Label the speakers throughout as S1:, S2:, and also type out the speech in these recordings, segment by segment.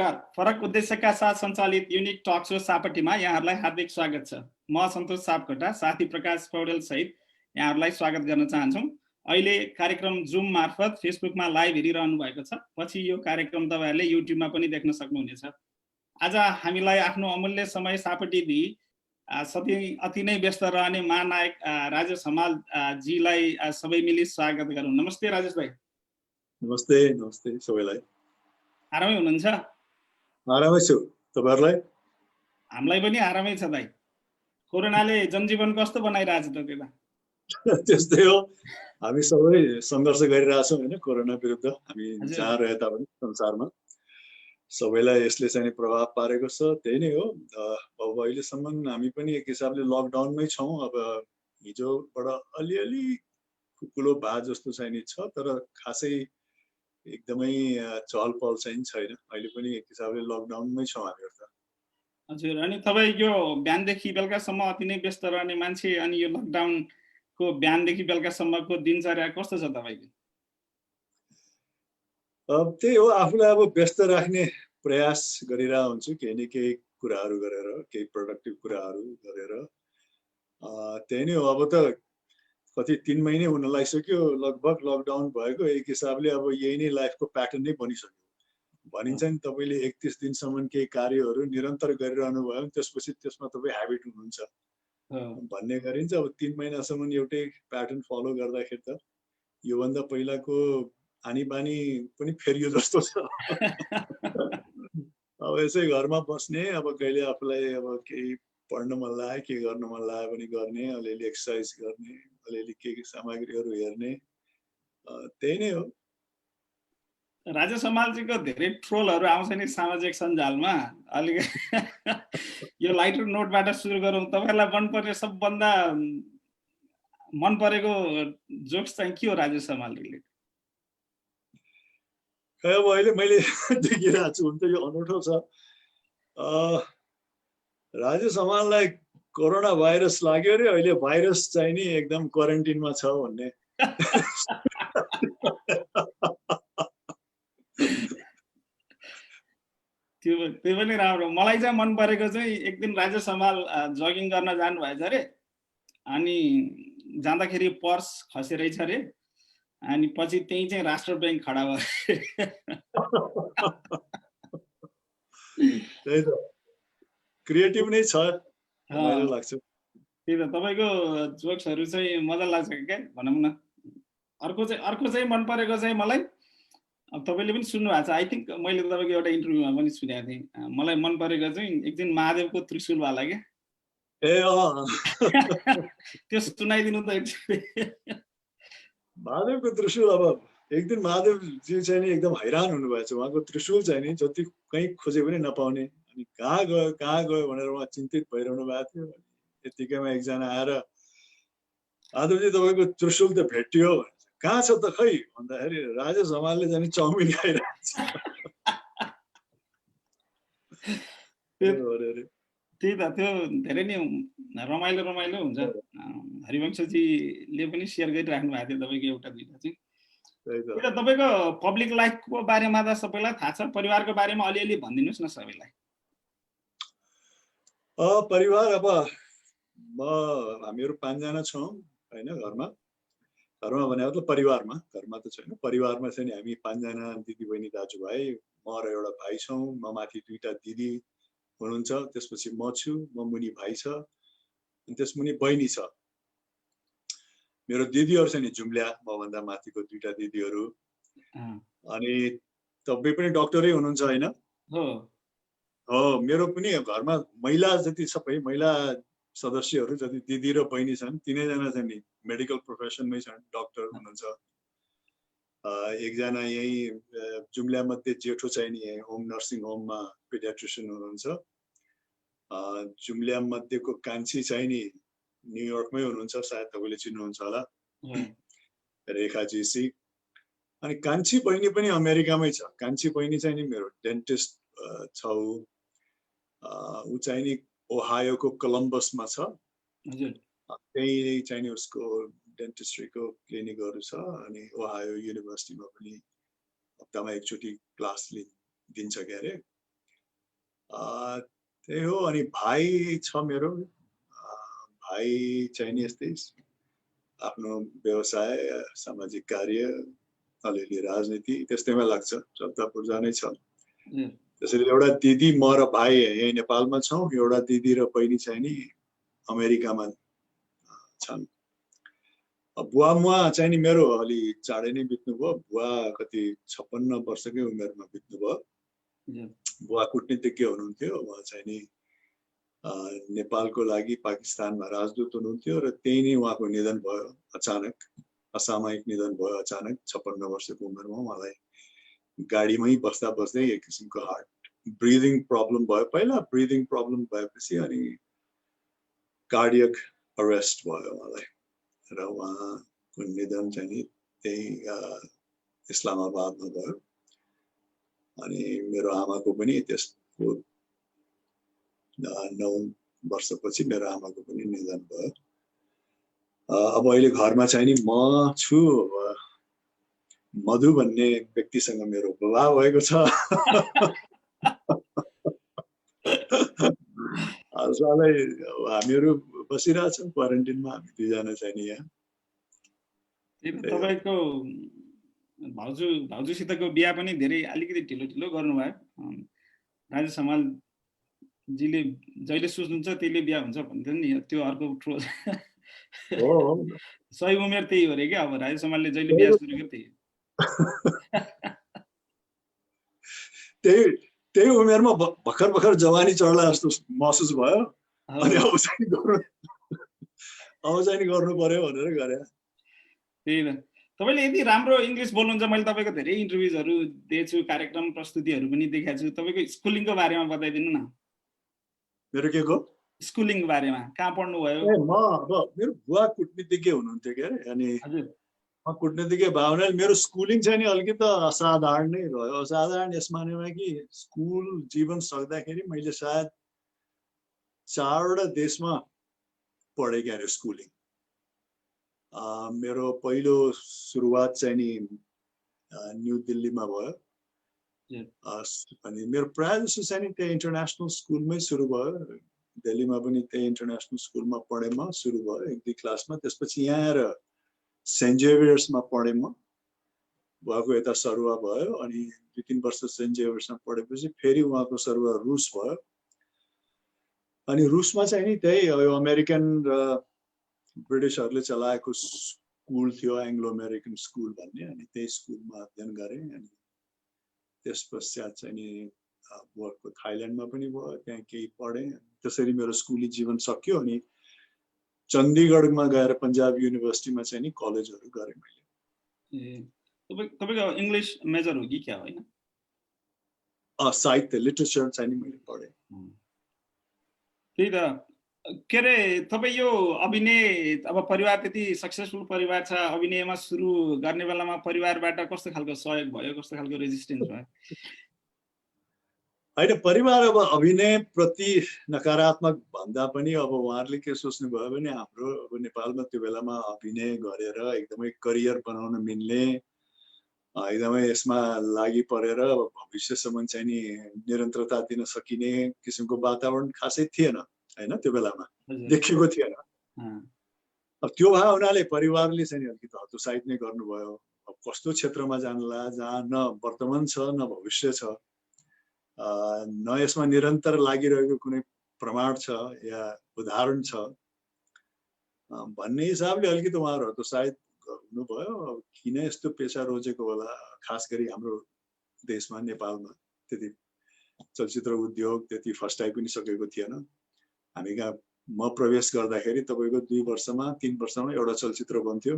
S1: नमस्कार। फरक उद्देश्यका साथ सञ्चालित युनिक टक शो सापटीमा यहाँहरूलाई हार्दिक स्वागत छ। म सन्तोष सापकोटा साथी प्रकाश पौडेल सहित यहाँहरूलाई स्वागत गर्न चाहन्छौँ। अहिले कार्यक्रम जुम मार्फत फेसबुकमा लाइभ हेरिरहनु भएको छ। पछि यो कार्यक्रम तपाईहरुले युट्युबमा पनि देख्न सक्नुहुनेछ। आज हामीलाई आफ्नो अमूल्य समय सापटी दिई अति नै व्यस्त रहने महानायक राजेश हमाल जीलाई सबै मिली स्वागत गरौँ। नमस्ते राजेश भाइ।
S2: नमस्ते नमस्ते सबैलाई।
S1: आरामै हुनुहुन्छ?
S2: आरामै छु। तपाईहरुलाई?
S1: हामीलाई पनि आरामै छ दाइ। कोरोनाले जनजीवन कस्तो बनाइरहेछ त त्यता?
S2: त्यस्तै हो। हामी सबै सङ्घर्ष गरिरहेछौँ हैन कोरोना विरुद्ध। हामी जहाँ रहे तापनि संसारमा सबैलाई यसले चाहिँ प्रभाव पारेको छ। त्यही नै हो। अब अहिलेसम्म हामी पनि एक हिसाबले लकडाउनमै छौँ। अब हिजोबाट अलिअलि खुकुलो भए जस्तो चाहिँ छ, तर खासै एकदमै चहल पहल चाहिँ छैन। अहिले पनि एक हिसाबले लकडाउनमै छौँ हामीहरु त।
S1: हजुर, अनि तपाई यो बिहानदेखि बेलुकासम्म अति नै व्यस्त रहने मान्छे, अनि यो लकडाउनको बिहानदेखि बेलुकासम्मको दिनचर्या कस्तो छ तपाईको?
S2: त्यही हो, आफूलाई अब व्यस्त राख्ने प्रयास गरिरहेको हुन्छु, केही न केही कुराहरू गरेर, केही प्रोडक्टिभ कुराहरू गरेर। त्यही नै हो। अब त कति 3 महिने हुन लागिसक्यो लगभग लकडाउन भएको। एक हिसाबले अब यही नै लाइफको प्याटर्न नै बनिसक्यो। भनिन्छ नि तपाईले 31 दिनसम्म केही कार्यहरू निरन्तर गरिरहनु भयो भने त्यसपछि त्यसमा तपाईँ ह्याबिट हुनुहुन्छ भन्ने गरिन्छ। अब 3 महिनासम्म एउटै प्याटर्न फलो गर्दाखेरि त योभन्दा पहिलाको आनी बानी पनि फेरियो जस्तो छ। अब यसै घरमा बस्ने, अब कहिले आफूलाई अब केही पढ्न मन लाग्यो, के गर्न मन लाग्यो भने गर्ने, अलिअलि एक्सर्साइज गर्ने, अलिअलि के सामग्रीहरू हेर्ने, त्यही नै हो।
S1: राजेश हमालजीको धेरै ट्रोलहरू आउँछ नि सामाजिक सञ्जालमा। अलि यो लाइटर नोटबाट सुरु गरौँ। तपाईलाई मन पर्ने सबभन्दा मन परेको जोक्स चाहिँ के हो राजेश हमालजीले?
S2: अब अहिले मैले देखिरहेको छु, हुन त यो अनौठो छ। राजेश हमाललाई कोरोना भाइरस लाग्यो रे, अहिले भाइरस चाहिँ नि एकदम क्वारेन्टिनमा छ भन्ने।
S1: त्यो पनि राम्रो। मलाई चाहिँ मन परेको चाहिँ एक दिन राजेश हमाल जगिङ गर्न जानु भएछ रे, अनि जाँदाखेरि पर्स खसेरहेछ रे, अनि पछि त्यही चाहिँ राष्ट्र बैंक खडा भयो।
S2: त्यही त क्रिएटिभ नै छ, रमाइलो लाग्छ।
S1: त्यही त तपाईको जोक्सहरू चाहिँ मजा लाग्छ क्या भनौँ न। अर्को चाहिँ मन परेको चाहिँ मलाई, अब तपाईले पनि सुन्नु भएको छ, आई थिंक मैले तपाईको एउटा इन्टरभ्यूमा पनि सुनेको थिएँ। मलाई मन परेको चाहिँ एक दिन महादेवको त्रिशूलवाला के। त्यो सुनाइदिनु त एकचोटि।
S2: महादेवको त्रिशूल, अब एक दिन महादेवजी चाहिँ नि एकदम हैरान हुनुभएछ। उहाँको त्रिशूल चाहिँ नि जति कहीँ खोजे पनि नपाउने, अनि कहाँ गयो भनेर उहाँ चिन्तित भइरहनु भएको थियो। यतिकैमा एकजना आएर महादेवजी तपाईँको त्रिशूल त भेटियो, कहाँ छ त खै भन्दाखेरि राजेश हमालले चाहिँ चाउमिन खाइरहेको छ।
S1: त्यही त, त्यो धेरै नै रमाइलो हुन्छ। हरिवंशजीले पनि सेयर गरिराख्नु भएको थियो तपाईँको एउटा दुईटा चाहिँ। त्यही त, तपाईँको पब्लिक लाइफको बारेमा त सबैलाई थाहा छ, परिवारको बारेमा अलिअलि भनिदिनुहोस् न सबैलाई।
S2: परिवार, अब हामीहरू 5 जना छौँ हैन घरमा भने मतलब परिवारमा, घरमा त छैन, परिवारमा चाहिँ हामी 5 जना दिदी बहिनी दाजुभाइ, म र एउटा भाइ छौँ। म माथि 2टा दिदी हुनुहुन्छ, त्यसपछि म छु, म मुनि भाइ छ, अनि त्यसमुनि बहिनी छ। मेरो दिदीहरू चाहिँ नि जुम्ल्या, म भन्दा माथिको 2टा दिदीहरू। अनि तपाईँ पनि डक्टरै हुनुहुन्छ हैन? हो, मेरो पनि घरमा महिला जति सबै महिला सदस्यहरू जति दिदी र बहिनी छन्, तीनैजना चाहिँ नि मेडिकल प्रोफेसनमै छन्, डक्टर हुनुहुन्छ। एकजना यही जुम्ल्या मध्ये जेठो चाहिँ नि होम नर्सिङ होममा पेडियाट्रिशियन हुनुहुन्छ। जुम्ल्या मध्येको कान्छी चाहिँ नि न्युयोर्कमै हुनुहुन्छ, सायद तपाईँले चिन्नुहुन्छ होला, रेखा जीसी। अनि कान्छी बहिनी पनि अमेरिकामै छ। कान्छी बहिनी चाहिँ नि मेरो डेन्टिस्ट छ। ऊ चाहिँ नि ओहायोको कोलम्बसमा छ। त्यही चाहिँ नि उसको डेन्टिस्ट्रीको क्लिनिकहरू छ। अनि ओहायो युनिभर्सिटीमा पनि हप्तामा एकचोटि क्लास दिन्छ के अरे। त्यही हो। अनि भाइ छ मेरो, भाइ चाहिँ नि यस्तै आफ्नो व्यवसाय, सामाजिक कार्य, अलिअलि राजनीति त्यस्तैमा लाग्छ, चल्ता पूर्जा नै छ। त्यसैले एउटा दिदी, म र भाइ यही नेपालमा छौँ, एउटा दिदी र बहिनी चाहिँ नि अमेरिकामा छन्। बुवा मुवा चाहिँ नि मेरो अलि चाँडै नै बित्नुभयो। बुवा कति 56 वर्षकै उमेरमा बित्नुभयो। बुवा कूटनीतिज्ञ हुनुहुन्थ्यो। उहाँ चाहिँ नि नेपालको लागि पाकिस्तानमा राजदूत हुनुहुन्थ्यो र त्यही नै उहाँको निधन भयो अचानक, असामयिक निधन भयो अचानक 56 वर्षको उमेरमा। उहाँलाई गाडीमै बस्दा बस्दै एक किसिमको हार्ट ब्रिदिङ प्रब्लम भयो पहिला, ब्रिदिङ प्रब्लम भएपछि अनि कार्डियक अरेस्ट भयो उहाँलाई र उहाँको निधन चाहिँ नि त्यही इस्लामाबादमा भयो। अनि मेरो आमाको पनि त्यसको 9 वर्षपछि मेरो आमाको पनि निधन भयो। अब अहिले घरमा चाहिँ नि म छु, मधु भन्ने व्यक्तिसँग मेरो विवाह भएको छ। हालसालै हामीहरू बसिरहेछौँ क्वारेन्टिनमा, हामी दुईजना चाहिँ नि यहाँ।
S1: तपाईँको भाउजूसितको बिहा पनि धेरै अलिकति ढिलो गर्नुभयो। राजेश हमालजीले जहिले सोच्नुहुन्छ त्यहिले बिहा हुन्छ भन्थ्यो नि, त्यो अर्को ट्रोल
S2: हो।
S1: सही उमेर त्यही हो रे क्या। अब राजेश हमालले जहिले बिहा सुरु गरे
S2: त्यही उमेरमा भर्खर जवानी चढ्ला जस्तो महसुस भयो। अनि अब चाहिँ गर्नु पर्यो भनेर गरे।
S1: त्यही त। तपाईँले यति राम्रो इङ्ग्लिस बोल्नुहुन्छ, मैले तपाईँको धेरै इन्टरभ्युजहरू दिएछु, कार्यक्रम प्रस्तुतिहरू पनि देखाएको छु। तपाईँको स्कुलिङको बारेमा बताइदिनु न।
S2: मेरो के को?
S1: स्कुलिङको बारेमा, कहाँ पढ्नुभयो?
S2: म अब मेरो बुवा कूटनीतिज्ञ हुनुहुन्थ्यो के अरे, अनि म कूटनीतिज्ञ भयो भने मेरो स्कुलिङ चाहिँ नि अलिकति असाधारण नै रह्यो। असाधारण यस मानेमा कि स्कुल जीवन सक्दाखेरि मैले सायद 4वटा देशमा पढेँ क्या अरे स्कुलिङ। मेरो पहिलो सुरुवात चाहिँ नि न्यू दिल्लीमा भयो। अनि मेरो प्रायः जस्तो चाहिँ नि त्यही इन्टरनेसनल स्कुलमै सुरु भयो। दिल्लीमा पनि त्यही इन्टरनेसनल स्कुलमा पढेँ म, सुरु भयो 1-2 क्लासमा। त्यसपछि यहाँ आएर सेन्ट जेभियर्समा पढेँ म, बुवाको यता सरुवा भयो। अनि 2-3 वर्ष सेन्ट जेभियर्समा पढेपछि फेरि उहाँको सरुवा रुस भयो। अनि रुसमा चाहिँ नि त्यही अमेरिकन र ब्रिटिसहरूले चलाएको स्कुल थियो, एङ्ग्लो अमेरिकन स्कुल भन्ने। अनि त्यही स्कुलमा अध्ययन गरेँ। अनि त्यस पश्चात चाहिँ नि बुवाको थाइल्यान्डमा पनि भयो, त्यहाँ केही पढेँ। त्यसरी मेरो स्कुली जीवन सक्यो। अनि चण्डीगढमा गएर पन्जाब युनिभर्सिटीमा चाहिँ नि कलेजहरू गरेँ मैले।
S1: तपाईको इङ्ग्लिस मेजर हो कि क्या होइन?
S2: साहित्य, लिटरेचर चाहिँ नि मैले पढेँ।
S1: त्यही त। के अरे तपाईँ यो अभिनय, अब परिवार त्यति सक्सेसफुल परिवार छ, अभिनयमा सुरु गर्ने बेलामा परिवारबाट कस्तो खालको सहयोग भयो, कस्तो खालको रेजिस्टेन्स भयो?
S2: होइन, परिवार अब अभिनय प्रति नकारात्मक भन्दा पनि अब उहाँहरूले के सोच्नु भयो भने हाम्रो अब नेपालमा त्यो बेलामा अभिनय गरेर एकदमै करियर बनाउन मिल्ने, एकदमै यसमा लागि परेर भविष्यसम्म चाहिँ नि निरन्तरता दिन सकिने किसिमको वातावरण खासै थिएन होइन, त्यो बेलामा देखिएको थिएन। अब त्यो भए हुनाले परिवारले चाहिँ अलिकति हतोत्साहित नै गर्नुभयो। अब कस्तो क्षेत्रमा जानला जहाँ न वर्तमान छ न भविष्य छ, न यसमा निरन्तर लागिरहेको कुनै प्रमाण छ या उदाहरण छ भन्ने हिसाबले अलिकति उहाँहरू हतोत्साहित हुनुभयो। अब किन यस्तो पेसा रोजेको होला, खास गरी हाम्रो देशमा नेपालमा त्यति चलचित्र उद्योग त्यति फस्टाइ पनि सकेको थिएन। हामी कहाँ म प्रवेश गर्दाखेरि तपाईँको 2 वर्षमा 3 वर्षमा एउटा चलचित्र बन्थ्यो।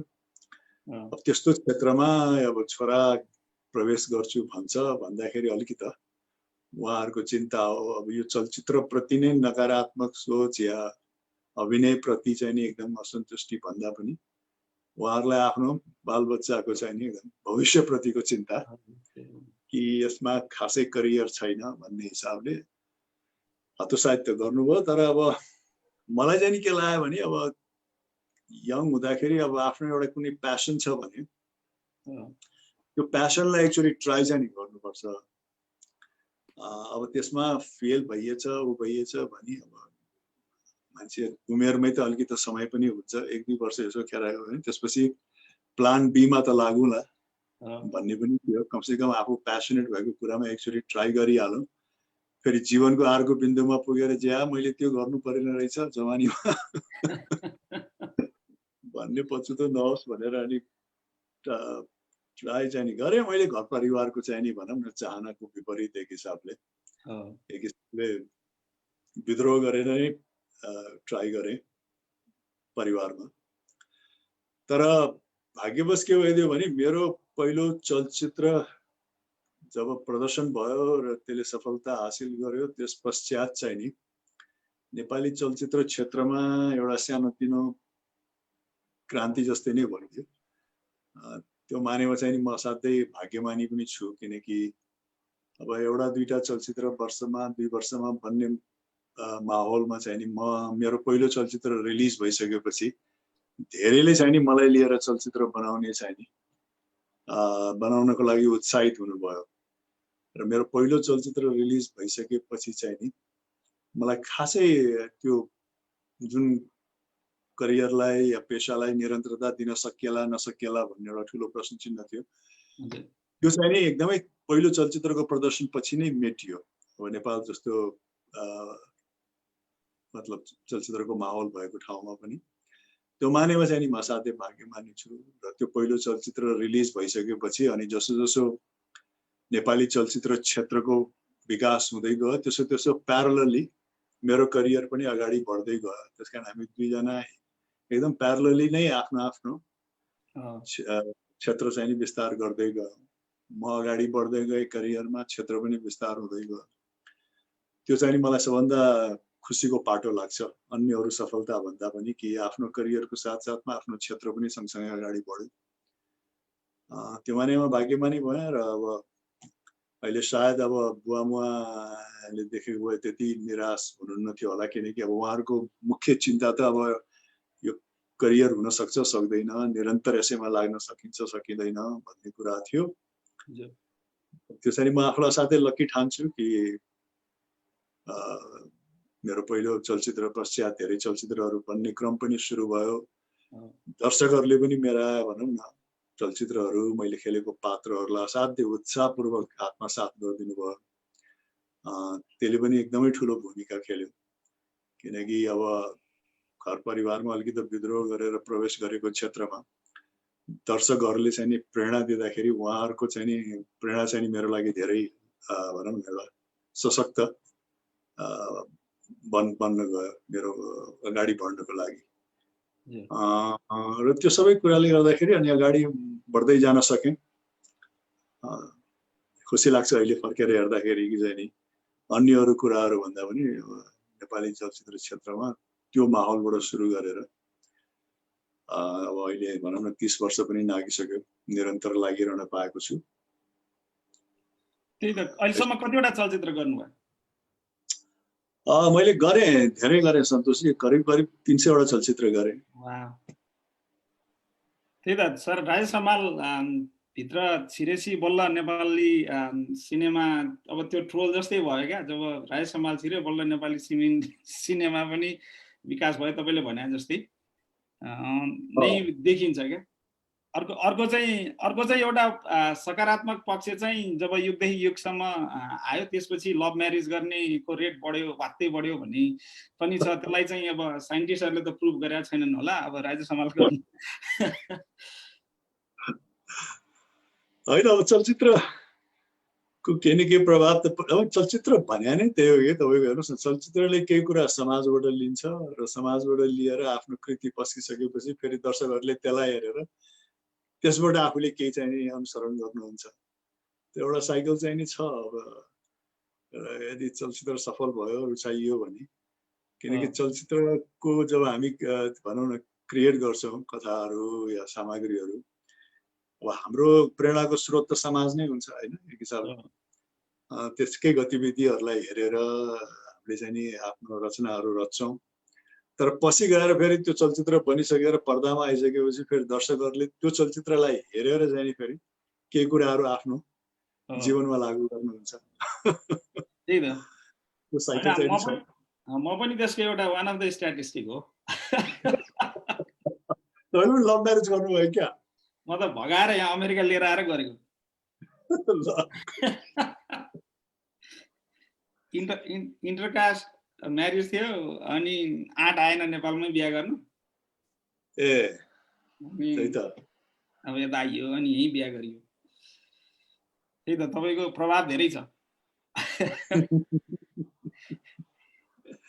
S2: अब त्यस्तो क्षेत्रमा अब छोरा प्रवेश गर्छु भन्छ भन्दाखेरि अलिकति उहाँहरूको चिन्ता हो। अब यो चलचित्र प्रति नै नकारात्मक सोच या अभिनय प्रति चाहिँ नि एकदम असन्तुष्टि भन्दा पनि उहाँहरूलाई आफ्नो बालबच्चाको चाहिँ नि एकदम भविष्यप्रतिको चिन्ता कि यसमा खासै करियर छैन भन्ने हिसाबले हतोत्साहित त गर्नुभयो। तर अब मलाई चाहिँ नि के लाग्यो भने अब यङ हुँदाखेरि अब आफ्नो एउटा कुनै प्यासन छ भने त्यो प्यासनलाई एक्चुअली ट्राई चाहिँ नि गर्नुपर्छ। अब त्यसमा फेल भइएछ ऊ भइएछ भने अब मान्छे उमेरमै त अलिकति समय पनि हुन्छ 1-2 वर्ष यसो खेरायो भने त्यसपछि प्लान बीमा त लागौँला भन्ने पनि थियो कमसेकम आफू प्यासनेट भएको कुरामा एकचोटि ट्राई गरिहालौँ फेरि जीवनको अर्को बिन्दुमा पुगेर ज्या मैले त्यो गर्नु परेन रहेछ जवानीमा भन्ने पछुतो नहोस् भनेर अनि ट्राई चाहिँ नि गरेँ मैले घर परिवारको चाहिँ नि भनौँ न चाहनाको विपरीत एक हिसाबले विद्रोह गरेर नै ट्राई गरेँ परिवारमा तर भाग्यवश के भइदियो भने मेरो पहिलो चलचित्र जब प्रदर्शन भयो र त्यसले सफलता हासिल गर्यो त्यस पश्चात चाहिँ नि नेपाली चलचित्र क्षेत्रमा एउटा सानोतिनो क्रान्ति जस्तै नै भइदियो त्यो मानेमा चाहिँ नि म साथै भाग्यमानी पनि छु किनकि अब एउटा दुईटा चलचित्र वर्षमा 2 वर्षमा बन्ने माहौलमा चाहिँ नि मेरो पहिलो चलचित्र रिलिज भइसकेपछि धेरैले चाहिँ नि मलाई लिएर चलचित्र बनाउने चाहिँ नि बनाउनको लागि उत्साहित हुनुभयो र मेरो पहिलो चलचित्र रिलिज भइसकेपछि चाहिँ नि मलाई खासै त्यो जुन करियरलाई या पेशालाई निरन्तरता दिन सकिएला नसकिएला भन्ने एउटा ठुलो प्रश्न चिन्ह थियो त्यो चाहिँ नि एकदमै पहिलो चलचित्रको प्रदर्शन पछि नै मेटियो अब नेपाल जस्तो मतलब चलचित्रको माहौल भएको ठाउँमा पनि त्यो मानेमा चाहिँ नि म साथै भाग्यमानी छु र त्यो पहिलो चलचित्र रिलिज भइसकेपछि अनि जसो जसो नेपाली चलचित्र क्षेत्रको विकास हुँदै गयो त्यसो त्यसो प्यारलली मेरो करियर पनि अगाडि बढ्दै गयो त्यसकारण हामी दुईजना एकदम प्यारलली नै आफ्नो आफ्नो क्षेत्र चाहिँ नि विस्तार गर्दै गयो म अगाडि बढ्दै गएँ करियरमा क्षेत्र पनि विस्तार हुँदै गयो त्यो चाहिँ मलाई सबभन्दा खुसीको पाटो लाग्छ अन्यहरू सफलता भन्दा पनि कि आफ्नो करियरको साथसाथमा आफ्नो क्षेत्र पनि सँगसँगै अगाडि बढ्यो त्यो मानेमा भाग्यमानी भयो र अब अहिले सायद अब बुवामुवाले देखेको भए त्यति निराश हुनुहुन्न थियो होला किनकि अब उहाँहरूको मुख्य चिन्ता त अब यो करियर हुन सक्छ सक्दैन निरन्तर यसैमा लाग्न सकिन्छ सकिँदैन भन्ने कुरा थियो त्यसरी म आफूलाई साथै लकी ठान्छु कि मेरो पहिलो चलचित्र पश्चात धेरै चलचित्रहरू बन्ने क्रम पनि सुरु भयो दर्शकहरूले पनि मेरा भनौँ न चलचित्रहरू मैले खेलेको पात्रहरूलाई असाध्यै उत्साहपूर्वक आत्मसात गरिदिनु भयो त्यसले पनि एकदमै ठुलो भूमिका खेल्यो किनकि अब घर परिवारमा अलिकति विद्रोह गरेर प्रवेश गरेको क्षेत्रमा दर्शकहरूले चाहिँ नि प्रेरणा दिँदाखेरि उहाँहरूको चाहिँ नि प्रेरणा चाहिँ नि मेरो लागि धेरै भनौँ न एउटा सशक्त बन्न गयो मेरो अगाडि बढ्नको लागि र त्यो सबै कुराले गर्दाखेरि अनि अगाडि बढ्दै जान सकेँ खुसी लाग्छ अहिले फर्केर हेर्दाखेरि कि चाहिँ नि अन्यहरू कुराहरू भन्दा पनि नेपाली चलचित्र क्षेत्रमा त्यो माहौलबाट सुरु गरेर अब अहिले भनौँ न 30 वर्ष पनि नागिसक्यो निरन्तर लागिरहन पाएको छु
S1: त्यही त अहिलेसम्म कतिवटा चलचित्र गर्नुभयो
S2: मैले गरेँ धेरै गरेँ सन्तोषजी करिब 300 वटा चलचित्र गरेँ
S1: त्यही त सर राजेश हमाल भित्र छिरेसी बल्ल नेपाली सिनेमा अब त्यो ट्रोल जस्तै भयो क्या जब राजेश हमाल छिर्यो बल्ल नेपाली सिनेमा पनि विकास भयो तपाईँले भने जस्तै नै देखिन्छ क्या अर्को चाहिँ एउटा सकारात्मक पक्ष चाहिँ जब युगदेखि युगसम्म आयो त्यसपछि लभ म्यारेज गर्नेको रेट बढ्यो वात्तै बढ्यो भन्ने पनि छ त्यसलाई चाहिँ अब साइन्टिस्टहरूले त प्रुभ गरेका छैनन् होला अब राजेश हमालको
S2: होइन अब चलचित्रको केही न केही प्रभाव त अब चलचित्र भने नै त्यही हो कि तपाईँको हेर्नुहोस् न चलचित्रले केही कुरा समाजबाट लिन्छ र समाजबाट लिएर आफ्नो कृति पस्किसकेपछि फेरि दर्शकहरूले त्यसलाई हेरेर त्यसबाट आफूले केही चाहिँ अनुसरण गर्नुहुन्छ त्यो एउटा साइकल चाहिँ नि छ अब यदि चलचित्र सफल भयो रुचाइयो भने किनकि चलचित्रको जब हामी भनौँ न क्रिएट गर्छौँ कथाहरू या सामग्रीहरू अब हाम्रो प्रेरणाको स्रोत त समाज नै हुन्छ होइन एक हिसाबले त्यसकै गतिविधिहरूलाई हेरेर हामीले चाहिँ नि आफ्नो रचनाहरू रच्छौँ तर पछि गएर फेरि त्यो चलचित्र बनिसकेर पर्दामा आइसकेपछि फेरि दर्शकहरूले त्यो चलचित्रलाई हेरेर चाहिँ नि फेरि केही कुराहरू आफ्नो जीवनमा लागू गर्नुहुन्छ
S1: त्यही त
S2: त्यो साइकल
S1: होइन
S2: चाहिँ छ
S1: म पनि त्यसको एउटा वान अफ द स्ट्याटिस्टिक हो
S2: तपाईँ पनि लभ म्यारेज गर्नुभयो क्या
S1: म त भगाएर यहाँ अमेरिका लिएर आएर गरेको इन्टरकास्ट म्यारिज थियो अनि आँट आएन नेपालमै बिहा गर्नु
S2: ए
S1: अनि
S2: त्यही त
S1: अब यता आइयो अनि यहीँ बिहा गरियो त्यही त तपाईँको प्रभाव धेरै छ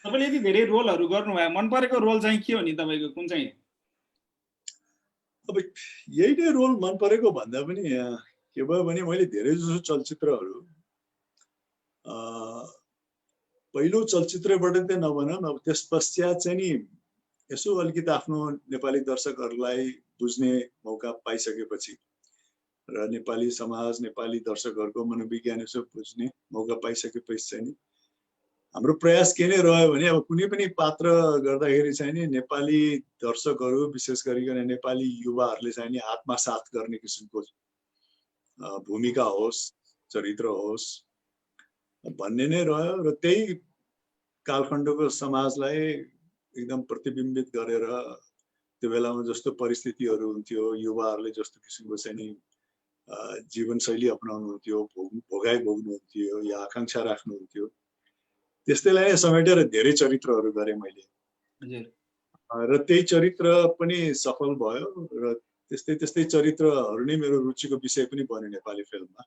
S1: तपाईँले यति धेरै रोलहरू गर्नुभयो मन परेको रोल चाहिँ के हो नि तपाईँको कुन चाहिँ
S2: अब यही नै रोल मन परेको भन्दा पनि के भयो भने मैले धेरै जसो चलचित्रहरू पहिलो चलचित्रबाट चाहिँ नभनौँ अब त्यस पश्चात चाहिँ नि यसो अलिकति आफ्नो नेपाली दर्शकहरूलाई बुझ्ने मौका पाइसकेपछि र नेपाली समाज नेपाली दर्शकहरूको मनोविज्ञान यसो बुझ्ने मौका पाइसकेपछि चाहिँ नि हाम्रो प्रयास के नै रह्यो भने अब कुनै पनि पात्र गर्दाखेरि चाहिँ नि नेपाली दर्शकहरू विशेष गरिकन नेपाली युवाहरूले चाहिँ नि आत्मसात गर्ने किसिमको भूमिका होस् चरित्र होस् भन्ने नै रह्यो र त्यही कालखण्डको समाजलाई एकदम प्रतिबिम्बित गरेर त्यो बेलामा जस्तो परिस्थितिहरू हुन्थ्यो युवाहरूले जस्तो किसिमको चाहिँ नि जीवनशैली अपनाउनुहुन्थ्यो भोगाइ भोग्नुहुन्थ्यो या आकाङ्क्षा राख्नुहुन्थ्यो त्यस्तैलाई नै समेटेर धेरै चरित्रहरू गरेँ मैले र त्यही चरित्र पनि सफल भयो र त्यस्तै त्यस्तै चरित्रहरू नै मेरो रुचिको विषय पनि बन्यो नेपाली फिल्ममा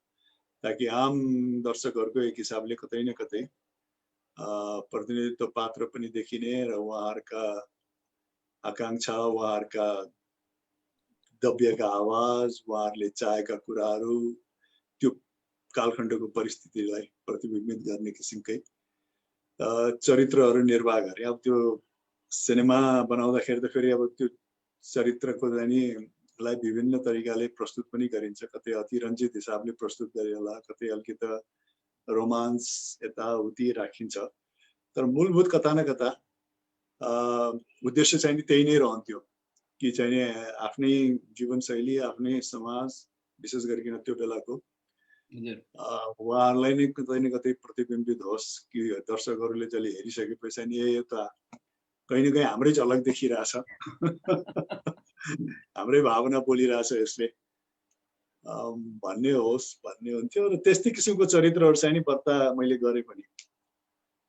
S2: ताकि आम दर्शकहरूको एक हिसाबले कतै न कतै प्रतिनिधित्व पात्र पनि देखिने र उहाँहरूका आकाङ्क्षा उहाँहरूका दबिएका आवाज उहाँहरूले चाहेका कुराहरू त्यो कालखण्डको परिस्थितिलाई प्रतिबिम्बित गर्ने किसिमकै चरित्रहरू निर्वाह गरे अब त्यो सिनेमा बनाउँदाखेरि त फेरि अब त्यो चरित्रको जानी लाई विभिन्न तरिकाले प्रस्तुत पनि गरिन्छ कतै अतिरञ्जित हिसाबले प्रस्तुत गरिएला कतै अलिकति रोमान्स यताउति राखिन्छ तर मूलभूत कता न कता उद्देश्य चाहिँ त्यही नै रहन्थ्यो कि चाहिँ आफ्नै जीवनशैली आफ्नै समाज विशेष गरिकन त्यो बेलाको उहाँहरूलाई नै कतै न कतै प्रतिबिम्बित होस् कि दर्शकहरूले जसले हेरिसकेपछि नि यो त कहीँ न कहीँ हाम्रै झलक देखिरहेछ हाम्रै भावना बोलिरहेछ यसले भन्ने होस् भन्ने हुन्थ्यो र त्यस्तै किसिमको चरित्रहरू चाहिँ नि बत्ता मैले गरेँ पनि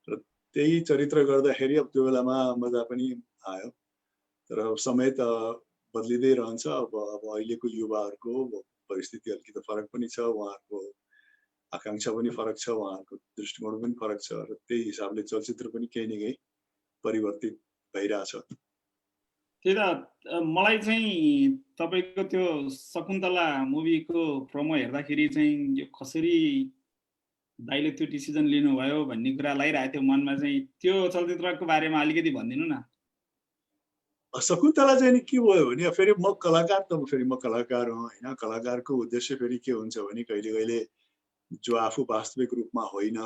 S2: र त्यही चरित्र गर्दाखेरि अब त्यो बेलामा मजा पनि आयो तर समय त बदलिँदै रहन्छ अब अहिलेको युवाहरूको परिस्थिति अलिकति फरक पनि छ उहाँहरूको आकाङ्क्षा पनि फरक छ उहाँहरूको दृष्टिकोण पनि फरक छ र त्यही हिसाबले चलचित्र पनि केही न केही परिवर्तित भइरहेछ
S1: त्यही त मलाई चाहिँ तपाईँको त्यो शकुन्तला मुभीको प्रोमो हेर्दाखेरि चाहिँ यो कसरी दाइले त्यो डिसिजन लिनुभयो भन्ने कुरा लागिरहेको थियो मनमा चाहिँ त्यो चलचित्रको बारेमा अलिकति भनिदिनु न
S2: शकुन्तला चाहिँ नि के भयो भने फेरि म कलाकार त फेरि म कलाकार हुँ होइन कलाकारको उद्देश्य फेरि के हुन्छ भने कहिले कहिले जो आफू वास्तविक रूपमा होइन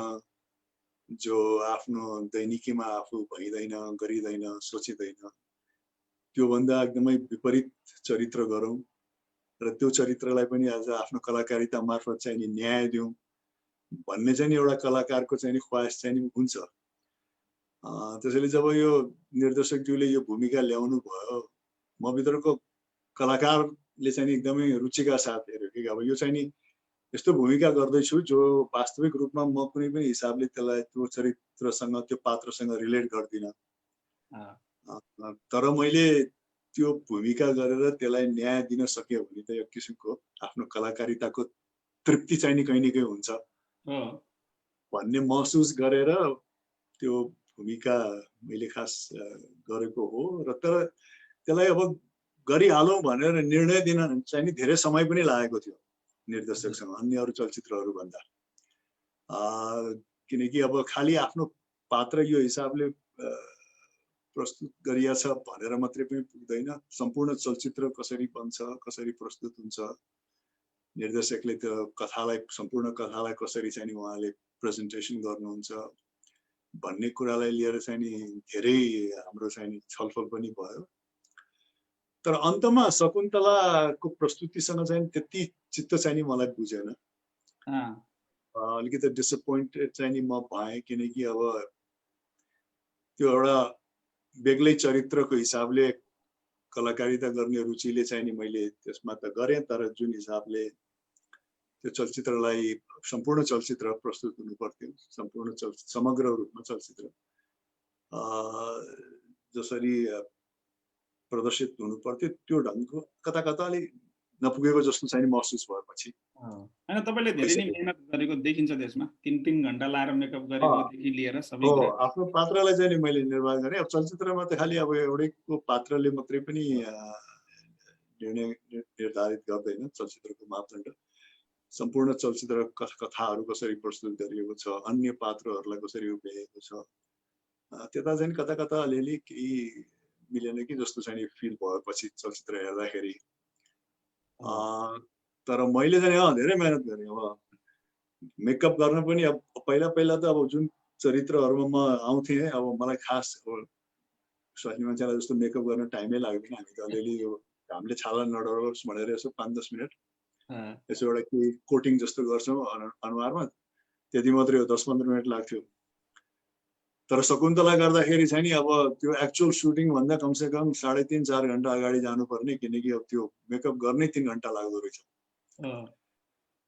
S2: जो आफ्नो दैनिकीमा आफू भइँदैन गरिँदैन सोचिँदैन त्योभन्दा एकदमै विपरीत चरित्र गरौँ र त्यो चरित्रलाई पनि आज आफ्नो कलाकारिता मार्फत चाहिँ नि न्याय दिउँ भन्ने चाहिँ नि एउटा कलाकारको चाहिँ नि ख्वाइस चाहिँ नि हुन्छ त्यसैले जब यो निर्देशकज्यूले यो भूमिका ल्याउनु भयो म भित्रको कलाकारले चाहिँ एकदमै रुचिका साथ हेर्यो कि अब यो चाहिँ नि यस्तो भूमिका गर्दैछु जो वास्तविक रूपमा म कुनै पनि हिसाबले त्यसलाई त्यो चरित्रसँग त्यो पात्रसँग रिलेट गर्दिनँ तर मैले त्यो भूमिका गरेर त्यसलाई न्याय दिन सक्यो भने त एक किसिमको आफ्नो कलाकारिताको तृप्ति चाहिँ नि कहीँ न कहीँ हुन्छ भन्ने महसुस गरेर त्यो भूमिका मैले खास गरेको हो र तर त्यसलाई अब गरिहालौँ भनेर निर्णय दिन चाहिँ नि धेरै समय पनि लागेको थियो निर्देशकसँग अन्य अरू चलचित्रहरू भन्दा किनकि अब खालि आफ्नो पात्र यो हिसाबले प्रस्तुत गरिया छ भनेर मात्रै पनि पुग्दैन सम्पूर्ण चलचित्र कसरी बन्छ कसरी प्रस्तुत हुन्छ निर्देशकले त्यो कथालाई सम्पूर्ण कथालाई कसरी चाहिँ उहाँले प्रेजेन्टेसन गर्नुहुन्छ भन्ने कुरालाई लिएर चाहिँ नि धेरै हाम्रो चाहिँ नि छलफल पनि भयो तर अन्तमा शकुन्तलाको प्रस्तुतिसँग चाहिँ त्यति चित्त चाहिँ नि मलाई बुझेन अलिकति डिसपोइन्टेड चाहिँ नि म भएँ, किनकि अब त्यो एउटा बेग्लै चरित्रको हिसाबले कलाकारिता गर्ने रुचिले चाहिँ नि मैले त्यसमा त गरेँ, तर जुन हिसाबले त्यो चलचित्रलाई सम्पूर्ण चलचित्र प्रस्तुत हुनु पर्थ्यो, सम्पूर्ण समग्र रूपमा चलचित्र जसरी प्रदर्शित हुनु पर्थ्यो त्यो ढङ्गको कता कता अलि नपुगेको जस्तो चाहिँ महसुस भएपछि
S1: हैन तपाईले धेरै नै मेहनत गरेको देखिन्छ त्यसमा 3 घण्टा लाएर मेकअप गरेकोदेखि लिएर सबै कुरा
S2: आफ्नो पात्रलाई चाहिँ नि मैले निर्वाह गरेँ। अब चलचित्रमा त खालि अब एउटैको पात्रले मात्रै पनि निर्णय निर्धारित गर्दैन चलचित्रको मापदण्ड। सम्पूर्ण चलचित्र कथाहरू कसरी प्रस्तुत गरिएको छ, अन्य पात्रहरूलाई कसरी उभ्याइएको छ, त्यता चाहिँ कता कता अलिअलि केही मिलेन कि जस्तो चाहिँ फिल भएपछि चलचित्र हेर्दाखेरि। तर मैले चाहिँ धेरै मेहनत गरेँ। अब मेकअप गर्न पनि अब पहिला पहिला त अब जुन चरित्रहरूमा म आउँथेँ, अब मलाई खास अब स्वास्नी मान्छेलाई जस्तो मेकअप गर्न टाइमै लाग्दैन। हामी त अलिअलि यो घामले छाला नडरोस् भनेर यसो 5-10 मिनट यसो एउटा केही कोटिङ जस्तो गर्छौँ अनुहारमा, त्यति मात्रै हो, 10-15 मिनट लाग्थ्यो। तर शकुन्तला गर्दाखेरि चाहिँ नि अब त्यो एक्चुअल सुटिङ भन्दा कमसेकम 3.5-4 घण्टा अगाडि जानुपर्ने, किनकि अब त्यो मेकअप गर्नै 3 घण्टा लाग्दो रहेछ।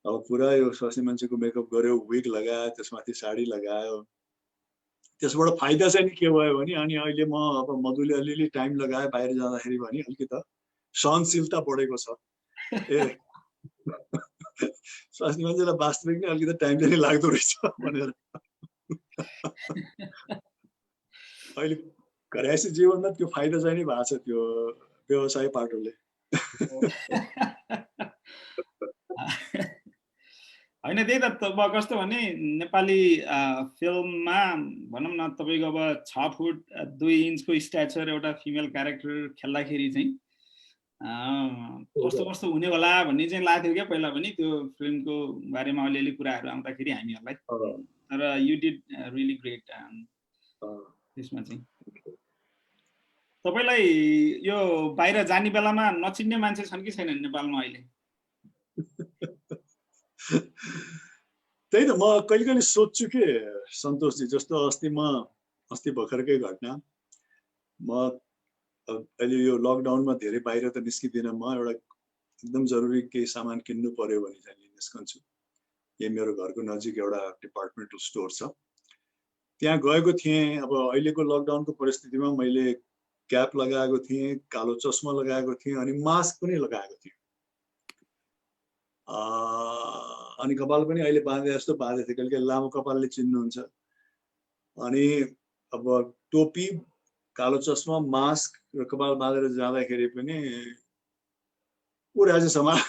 S2: अब पुरा यो स्वास्नी मान्छेको मेकअप गर्यो, विग लगायो, त्यसमाथि साडी लगायो। त्यसबाट फाइदा चाहिँ के भयो भने अनि अहिले म अब मधुले अलिअलि टाइम लगायो बाहिर जाँदाखेरि भने अलिकति सहनशीलता बढेको छ। ए स्वास्नी मान्छेलाई वास्तविक नै अलिकति टाइम चाहिँ लाग्दो रहेछ भनेर अहिले घरायसी जीवनमा त्यो फाइदा चाहिँ नि भएको छ त्यो व्यवसाय पाटोले।
S1: हैन त्यही त कस्तो भने नेपाली फिल्ममा भनौँ न तपाईको अब 6 फुट 2 इन्चको स्ट्याचर एउटा फिमेल क्यारेक्टर खेल्दाखेरि चाहिँ कस्तो कस्तो हुने होला भन्ने चाहिँ लाग्थ्यो क्या पहिला पनि त्यो फिल्मको बारेमा अलिअलि कुराहरू आउँदाखेरि हामीहरूलाई। तर यु डिड रियली ग्रेट त्यसमा चाहिँ। तपाईलाई यो बाहिर जाने बेलामा नचिन्ने मान्छे छन् कि छैनन् नेपालमा अहिले?
S2: त्यही त म कहिले कहिले सोध्छु के सन्तोषजी, जस्तो अस्ति भर्खरकै घटना, म अहिले यो लकडाउनमा धेरै बाहिर त निस्किदिनँ। म एउटा एकदम जरुरी केही सामान किन्नु पर्यो भने चाहिँ निस्कन्छु। यहाँ मेरो घरको नजिक एउटा डिपार्टमेन्टल स्टोर छ, त्यहाँ गएको थिएँ। अब अहिलेको लकडाउनको परिस्थितिमा मैले क्याप लगाएको थिएँ, कालो चस्मा लगाएको थिएँ अनि मास्क पनि लगाएको थिएँ। अनि कपाल पनि अहिले बाँधे जस्तो बाँधेको थिएँ, कहिले लामो कपालले चिन्नुहुन्छ। अनि अब टोपी, कालो चस्मा, मास्क र कपाल बाँधेर जाँदाखेरि पनि ऊ राज्य समाज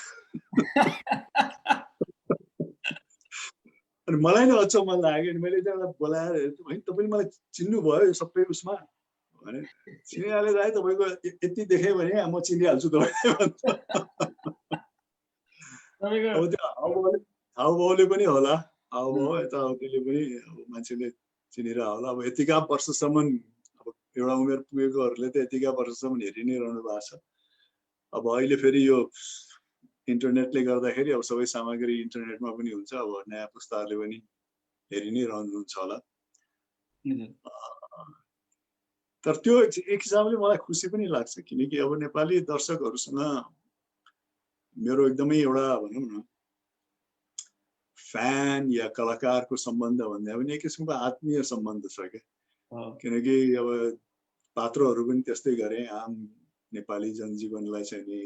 S2: अनि मलाई नै अचम्म लाग्यो। अनि मैले चाहिँ बोलाएर होइन तपाईँले मलाई चिन्नुभयो यो सबै उसमा भने, चिनिहाले दाइ तपाईँको यति देखेँ भने म चिनिहाल्छु तपाईँलाई। अब त्यो हाउभावले पनि होला, हाउभाव यताउतिले पनि मान्छेले चिनेर होला। अब यतिका वर्षसम्म अब एउटा उमेर पुगेकोहरूले त यतिका वर्षसम्म हेरि नै रहनु भएको छ। अब अहिले फेरि यो इन्टरनेटले गर्दाखेरि अब सबै सामग्री इन्टरनेटमा पनि हुन्छ, अब नयाँ पुस्ताहरूले पनि हेरि नै रहनुहुन्छ होला। तर त्यो एक हिसाबले मलाई खुसी पनि लाग्छ, किनकि अब नेपाली दर्शकहरूसँग मेरो एकदमै एउटा भनौँ न फ्यान या कलाकारको सम्बन्ध भन्दा पनि एक किसिमको आत्मीय सम्बन्ध छ क्या। किनकि अब पात्रहरू पनि त्यस्तै गरे, आम नेपाली जनजीवनलाई चाहिँ नि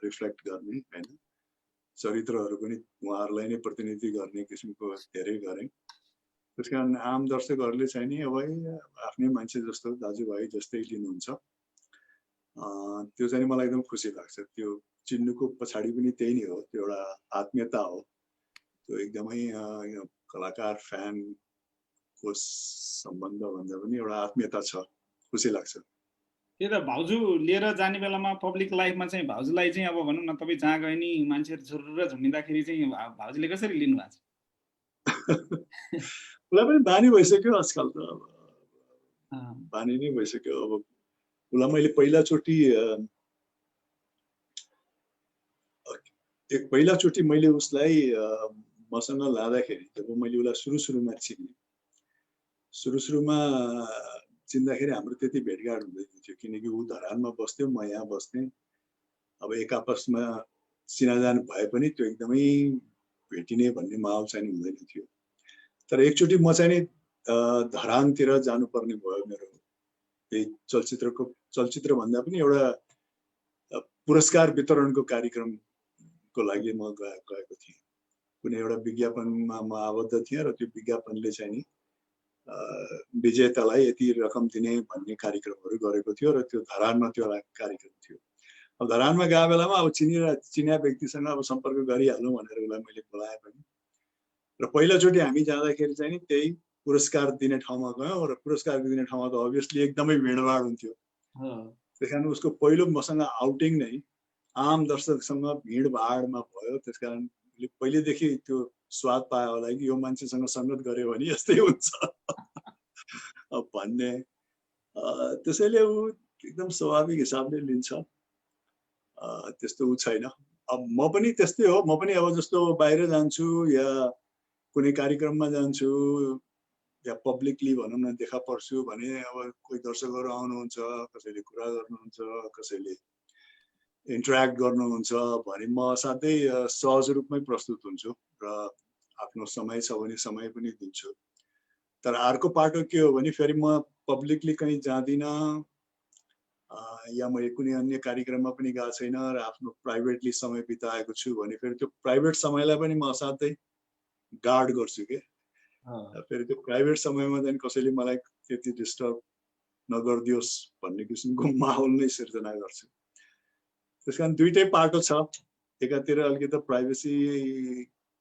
S2: रिफ्लेक्ट गर्ने होइन, चरित्रहरू पनि उहाँहरूलाई नै प्रतिनिधि गर्ने किसिमको धेरै गरे। त्यस कारण आम दर्शकहरूले चाहिँ नि अब आफ्नै मान्छे जस्तो दाजुभाइ जस्तै लिनुहुन्छ। त्यो चाहिँ मलाई एकदम खुसी लाग्छ। त्यो चिन्नुको पछाडि पनि त्यही नै हो, त्यो एउटा आत्मीयता हो। त्यो एकदमै कलाकार फ्यानको सम्बन्ध भन्दा पनि एउटा आत्मीयता छ, खुसी लाग्छ।
S1: त्यही त भाउजू लिएर जाने बेलामा पब्लिक लाइफमा चाहिँ भाउजूलाई चाहिँ अब भनौँ न तपाईँ जहाँ गए नि मान्छेहरू झुरुर झुन्डिँदाखेरि चाहिँ भाउजूले कसरी लिनु भएको छ?
S2: उसलाई पनि बानी भइसक्यो आजकल त, बानी नै भइसक्यो। अब उसलाई मैले पहिलाचोटि मैले उसलाई मसँग लाँदाखेरि जब मैले उसलाई सुरुमा चिने, सुरुमा चिन्दाखेरि हाम्रो त्यति भेटघाट हुँदैन थियो, किनकि ऊ धरानमा बस्थ्यो, म यहाँ बस्थेँ। अब एक आपसमा चिनाजान भए पनि त्यो एकदमै भेटिने भन्ने माहौल चाहिँ हुँदैन थियो। तर एकचोटि म चाहिँ नि धरानतिर जानुपर्ने भयो मेरो त्यही चलचित्र भन्दा पनि एउटा पुरस्कार वितरणको कार्यक्रमको लागि म गएको थिएँ। कुनै एउटा विज्ञापनमा म आबद्ध थिएँ र त्यो विज्ञापनले चाहिँ नि विजेतालाई यति रकम दिने भन्ने कार्यक्रमहरू गरेको थियो र त्यो धरानमा त्यो कार्यक्रम थियो। अब धरानमा गएको बेलामा अब चिनिया व्यक्तिसँग अब सम्पर्क गरिहाल्नु भनेर उसलाई मैले बोलाएँ पनि। र पहिलोचोटि हामी जाँदाखेरि चाहिँ नि त्यही पुरस्कार दिने ठाउँमा गयौँ र पुरस्कार दिने ठाउँमा त अभियसली एकदमै भिडभाड हुन्थ्यो। त्यस कारण उसको पहिलो मसँग आउटिङ नै आम दर्शकसँग भिडभाडमा भयो। त्यस कारण पहिलेदेखि त्यो स्वाद पायो होला कि यो मान्छेसँग सङ्गत गर्यो भने यस्तै हुन्छ भन्ने। त्यसैले ऊ एकदम स्वाभाविक हिसाबले लिन्छ, त्यस्तो ऊ छैन। अब म पनि त्यस्तै हो, म पनि अब जस्तो बाहिर जान्छु या कुनै कार्यक्रममा जान्छु या पब्लिकली भनौँ न देखा पर्छु भने अब कोही दर्शकहरू आउनुहुन्छ, कसैले कुरा गर्नुहुन्छ, कसैले इन्टरेक्ट गर्नुहुन्छ भने म साथै सहज रूपमै प्रस्तुत हुन्छु र आफ्नो समय छ भने समय पनि दिन्छु। तर अर्को पाटो के हो भने फेरि म पब्लिकली कहीँ जाँदिनँ या म कुनै अन्य कार्यक्रममा पनि गएको छैन र आफ्नो प्राइभेटली समय बिताएको छु भने फेरि त्यो प्राइभेट समयलाई पनि म साथै गार्ड गर्छु के। फेरि त्यो प्राइभेट समयमा चाहिँ कसैले मलाई त्यति डिस्टर्ब नगरिदियोस् भन्ने किसिमको माहौल नै सिर्जना गर्छु। त्यस कारण दुईटै पाटो छ। एकातिर अलिकति प्राइभेसी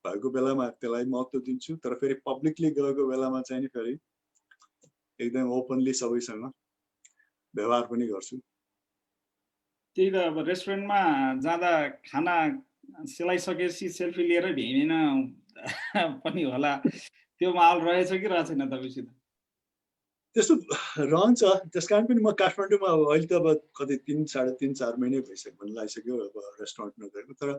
S2: भएको बेलामा त्यसलाई महत्त्व दिन्छु, तर फेरि पब्लिकली गएको बेलामा चाहिँ नि फेरि एकदम ओपनली सबैसँग व्यवहार पनि गर्छु।
S1: त्यही त अब रेस्टुरेन्टमा जाँदा खाना सेलाइसकेपछि सेल्फी लिएर भ्याइँदैन पनि होला, त्यो माहौल रहेछ कि रहेछ छैन तपाईँसित?
S2: त्यस्तो रहन्छ। त्यस कारण पनि म काठमाडौँमा अब अहिले त अब कति 3-3.5-4 महिनै भइसक्यो भन्ने लागिसक्यो अब रेस्टुरेन्ट नगएको। तर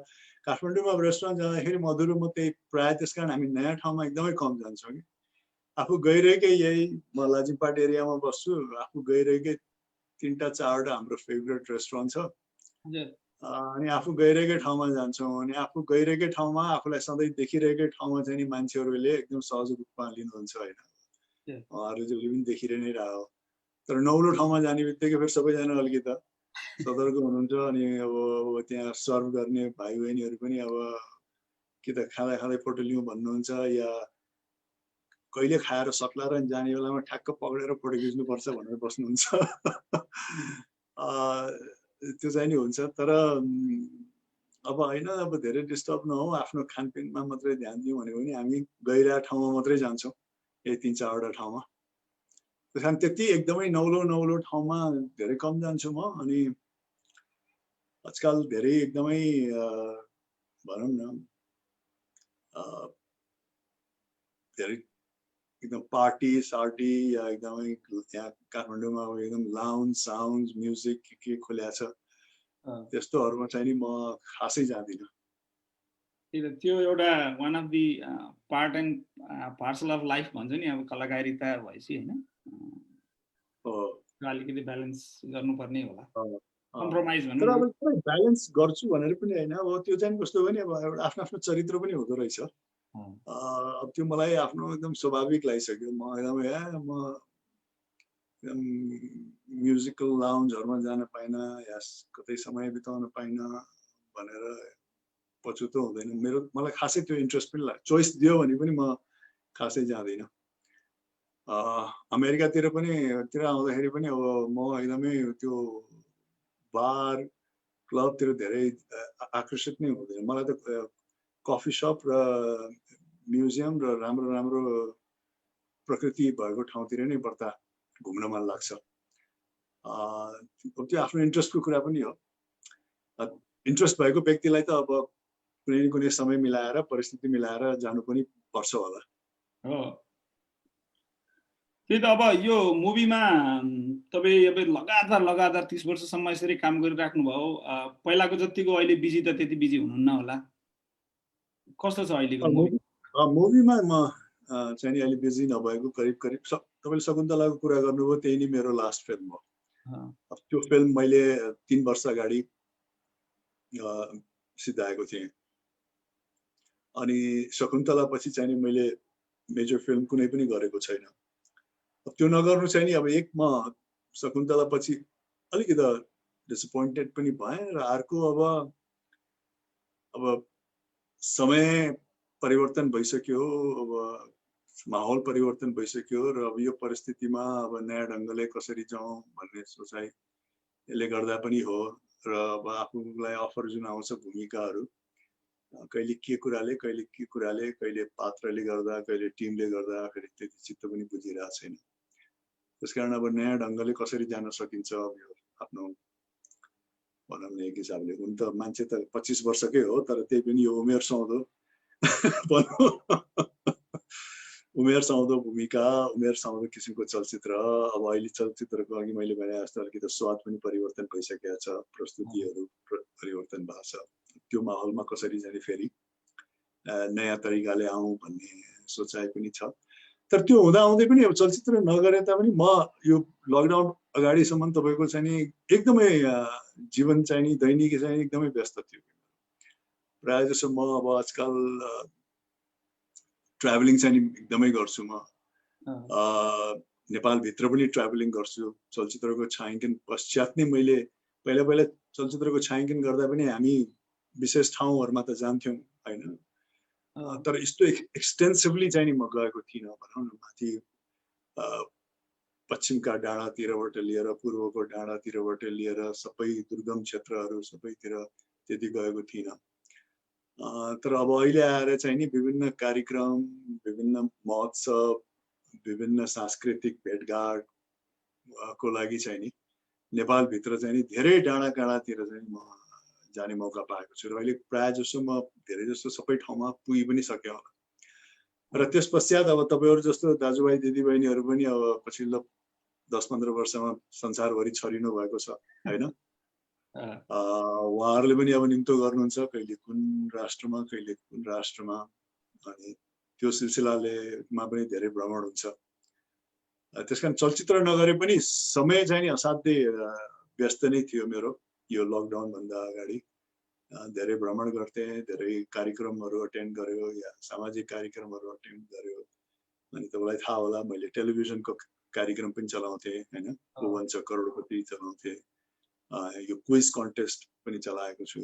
S2: काठमाडौँमा अब रेस्टुरेन्ट जाँदाखेरि मधुरो म त्यही प्रायः, त्यस कारण हामी नयाँ ठाउँमा एकदमै कम जान्छौँ कि। आफू गइरहेकै यही म लाजिमपाट एरियामा बस्छु, आफू गइरहेकै 3-4वटा हाम्रो फेभरेट रेस्टुरेन्ट छ अनि आफू गइरहेकै ठाउँमा जान्छौँ। अनि आफू गइरहेकै ठाउँमा आफूलाई सधैँ देखिरहेकै ठाउँमा चाहिँ नि मान्छेहरूले एकदम सहज रूपमा लिनुहुन्छ होइन, उहाँहरूले जहिले पनि देखिरहे नै रह्यो। तर नौलो ठाउँमा जाने बित्तिकै फेरि सबैजना अलिकति सतर्क हुनुहुन्छ। अनि अब त्यहाँ सर्भ गर्ने भाइ बहिनीहरू पनि अब कि त खाँदा खाँदै फोटो लिउँ भन्नुहुन्छ या कहिले खाएर सक्ला र जाने बेलामा ठ्याक्क पक्रेर फोटो खिच्नुपर्छ भनेर बस्नुहुन्छ। त्यो चाहिँ नि हुन्छ। तर अब होइन, अब धेरै डिस्टर्ब नहौ, आफ्नो खानपिनमा मात्रै ध्यान दिउँ भन्यो भने हामी गइरहेको ठाउँमा मात्रै जान्छौँ, यही 3-4वटा ठाउँमा। त्यस कारण त्यति एकदमै नौलो ठाउँमा धेरै कम जान्छु म। अनि आजकल धेरै एकदमै भनौँ न धेरै एकदम पार्टी सार्टी या एकदमै यहाँ काठमाडौँमा एकदम लाउन्ज साउन्ड म्युजिक के खोल्या छ, त्यस्तोहरूमा चाहिँ नि म खासै जाँदिनँ।
S1: त्यो एउटा one of the part and parcel of life भन्छ नि, अब कलाकारिता भएपछि होइन, अलिकति ब्यालेन्स गर्नुपर्ने होला, कम्प्रोमाइज भन्नु।
S2: तर अब ब्यालेन्स गर्छु भनेर पनि होइन, अब त्यो चाहिँ कस्तो भने अब एउटा आफ्नो आफ्नो चरित्र पनि हुँदो रहेछ। अब त्यो मलाई आफ्नो एकदम स्वाभाविक लागिसक्यो। म एकदम म्युजिकल लाउन्जहरूमा जान पाइनँ या कतै समय बिताउन पाइनँ भनेर पछुतो हुँदैन। मलाई खासै त्यो इन्ट्रेस्ट पनि लाग्छ। चोइस दियो भने पनि म खासै जाँदिनँ। अमेरिकातिर आउँदाखेरि पनि अब म एकदमै त्यो बार क्लबतिर धेरै आकर्षित नै हुँदैन। मलाई त कफी सप र म्युजियम र राम्रो राम्रो प्रकृति भएको ठाउँतिर नै बढ्ता घुम्न मन लाग्छ। त्यो आफ्नो इन्ट्रेस्टको कुरा पनि हो। इन्ट्रेस्ट भएको व्यक्तिलाई त अब कुनै न कुनै समय मिलाएर परिस्थिति मिलाएर जानु पनि पर्छ होला।
S1: त्यही त अब यो मुभीमा तपाईँ अब लगातार 30 वर्षसम्म यसरी काम गरिराख्नु भयो। पहिलाको जतिको अहिले बिजी त त्यति बिजी हुनुहुन्न होला, कस्तो छ अहिलेको मुभी?
S2: मुभीमा म चाहिँ नि अलि बिजी नभएको करिब तपाईँले शकुन्तलाको कुरा गर्नुभयो, त्यही नै मेरो लास्ट फिल्म हो। त्यो फिल्म मैले 3 वर्ष अगाडि सिद्धाएको थिएँ। अनि शकुन्तला पछि चाहिँ नि मैले मेजर फिल्म कुनै पनि गरेको छैन। त्यो नगर्नु चाहिँ नि अब एक म शकुन्तला पछि अलिकति डिसअपोइन्टेड पनि भएँ र अर्को अब समय परिवर्तन भइसक्यो, अब माहौल परिवर्तन भइसक्यो र अब यो परिस्थितिमा अब नयाँ ढङ्गले कसरी जाउँ भन्ने सोचाइ यसले गर्दा पनि हो। र अब आफूलाई अफर जुन आउँछ भूमिकाहरू, कहिले के कुराले कहिले पात्रले गर्दा, कहिले टिमले गर्दा फेरि त्यति चित्त पनि बुझिरहेको छैन। त्यसकारण अब नयाँ ढङ्गले कसरी जान सकिन्छ, अब यो आफ्नो भनौँ न एक हिसाबले हुन त मान्छे त 25 वर्षकै हो, तर त्यही पनि यो उमेर सुहाउँदो उमेर सुहाउँदो भूमिका, उमेर सुहाउँदो किसिमको चलचित्र। अब अहिले चलचित्रको अघि मैले भने जस्तो अलिकति स्वाद पनि परिवर्तन भइसकेको छ, प्रस्तुतिहरू परिवर्तन भएको छ। त्यो माहौलमा कसरी जाने फेरि नयाँ तरिकाले आउँ भन्ने सोचाइ पनि छ। तर त्यो हुँदाहुँदै पनि अब चलचित्र नगरे तापनि म यो लकडाउन अगाडिसम्म तपाईँको चाहिँ नि एकदमै जीवन चाहिँ नि दैनिक चाहिँ एकदमै व्यस्त थियो। प्रायः जसो म अब आजकल ट्राभलिङ चाहिँ एकदमै गर्छु। म नेपालभित्र पनि ट्राभलिङ गर्छु। चलचित्रको छायाङ्कन पश्चात नै मैले पहिला चलचित्रको छायाङ्कन गर्दा पनि हामी विशेष ठाउँहरूमा त जान्थ्यौँ होइन, तर यस्तो एक्सटेन्सिभली चाहिँ नि म गएको थिइनँ। भनौँ न माथि पश्चिमका डाँडातिरबाट लिएर पूर्वको डाँडातिरबाट लिएर सबै दुर्गम क्षेत्रहरू सबैतिर त्यति गएको थिइनँ। तर अब अहिले आएर चाहिँ नि विभिन्न कार्यक्रम, विभिन्न महोत्सव, विभिन्न सांस्कृतिक भेटघाट को लागि चाहिँ नि नेपालभित्र चाहिँ नि धेरै डाँडा काँडातिर चाहिँ म जाने मौका पाएको छु। र अहिले प्रायः जसो म धेरै जस्तो सबै ठाउँमा पुगि पनि सकेँ होला। र त्यस पश्चात अब तपाईँहरू जस्तो दाजुभाइ दिदीबहिनीहरू पनि अब पछिल्लो 10-15 वर्षमा संसारभरि छरिनु भएको छ होइन। उहाँहरूले पनि अब निम्तो गर्नुहुन्छ, कहिले कुन राष्ट्रमा कहिले कुन राष्ट्रमा, अनि त्यो सिलसिलालेमा पनि धेरै भ्रमण हुन्छ। त्यसकारण चलचित्र नगरे पनि समय चाहिँ नि असाध्यै व्यस्त नै थियो मेरो। यो लकडाउन भन्दा अगाडि धेरै भ्रमण गर्थेँ, धेरै कार्यक्रमहरू अटेन्ड गर्यो या सामाजिक कार्यक्रमहरू अटेन्ड गर्यो। अनि तपाईँलाई थाहा होला मैले टेलिभिजनको कार्यक्रम पनि चलाउँथेँ होइन, को भन्छ करोडपति चलाउँथेँ, यो क्विज कन्टेस्ट पनि चलाएको छु।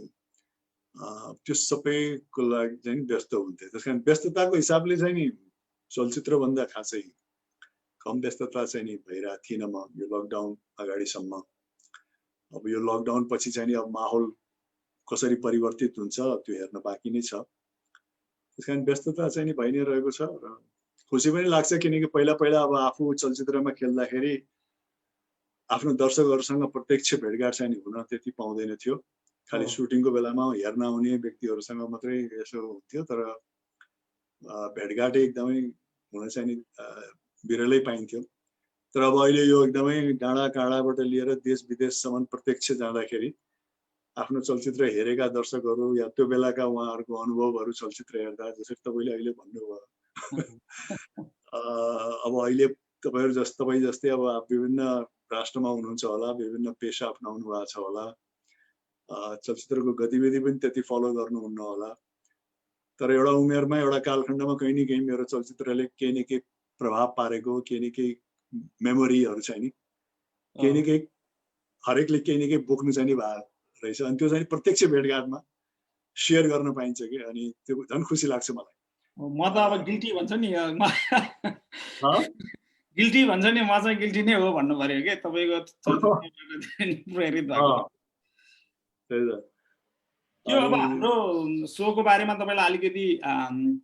S2: त्यो सबैको लागि चाहिँ व्यस्त हुन्थेँ। त्यसकारण व्यस्तताको हिसाबले चाहिँ नि चलचित्रभन्दा खासै कम व्यस्तता चाहिँ नि भइरहेको थिइनँ म यो लकडाउन अगाडिसम्म। अब यो लकडाउन पछि चाहिँ नि अब माहौल कसरी परिवर्तित हुन्छ त्यो हेर्न बाँकी नै छ। त्यसकारण व्यस्तता चाहिँ नि भइ नै रहेको छ र खुसी पनि लाग्छ, किनकि पहिला अब आफू चलचित्रमा खेल्दाखेरि आफ्नो दर्शकहरूसँग प्रत्यक्ष भेटघाट चाहिँ हुन त्यति पाउँदैन थियो। खालि सुटिङको बेलामा हेर्न आउने व्यक्तिहरूसँग मात्रै यसो हुन्थ्यो, तर भेटघाटै एकदमै हुन चाहिँ नि बिरलै पाइन्थ्यो। तर अब अहिले यो एकदमै डाँडा काँडाबाट लिएर देश विदेशसम्म प्रत्यक्ष जाँदाखेरि आफ्नो चलचित्र हेरेका दर्शकहरू या त्यो बेलाका उहाँहरूको अनुभवहरू चलचित्र हेर्दा जसरी तपाईँले अहिले भन्नुभयो अब अहिले तपाईँ जस्तै अब विभिन्न राष्ट्रमा हुनुहुन्छ होला, विभिन्न पेसा अपनाउनु भएको छ होला, चलचित्रको गतिविधि पनि त्यति फलो गर्नुहुन्न होला। तर एउटा उमेरमा एउटा कालखण्डमा कहीँ न कहीँ मेरो चलचित्रले केही न केही प्रभाव पारेको, केही न केही मेमोरीहरू चाहिँ नि केही न केही हरेकले केही न केही बोक्नु चाहिँ नि भएको रहेछ। अनि त्यो चाहिँ प्रत्यक्ष भेटघाटमा सेयर गर्न पाइन्छ कि, अनि त्यो झन् खुसी लाग्छ मलाई।
S1: म त अब गिल्टी भन्छु नि, गिल्टी भन्छ नि, म चाहिँ गिल्टी नै हो भन्नु पर्यो के तपाईँको चलचित्रबाट प्रेरित भएको। त्यो अब हाम्रो सोको बारेमा तपाईँलाई अलिकति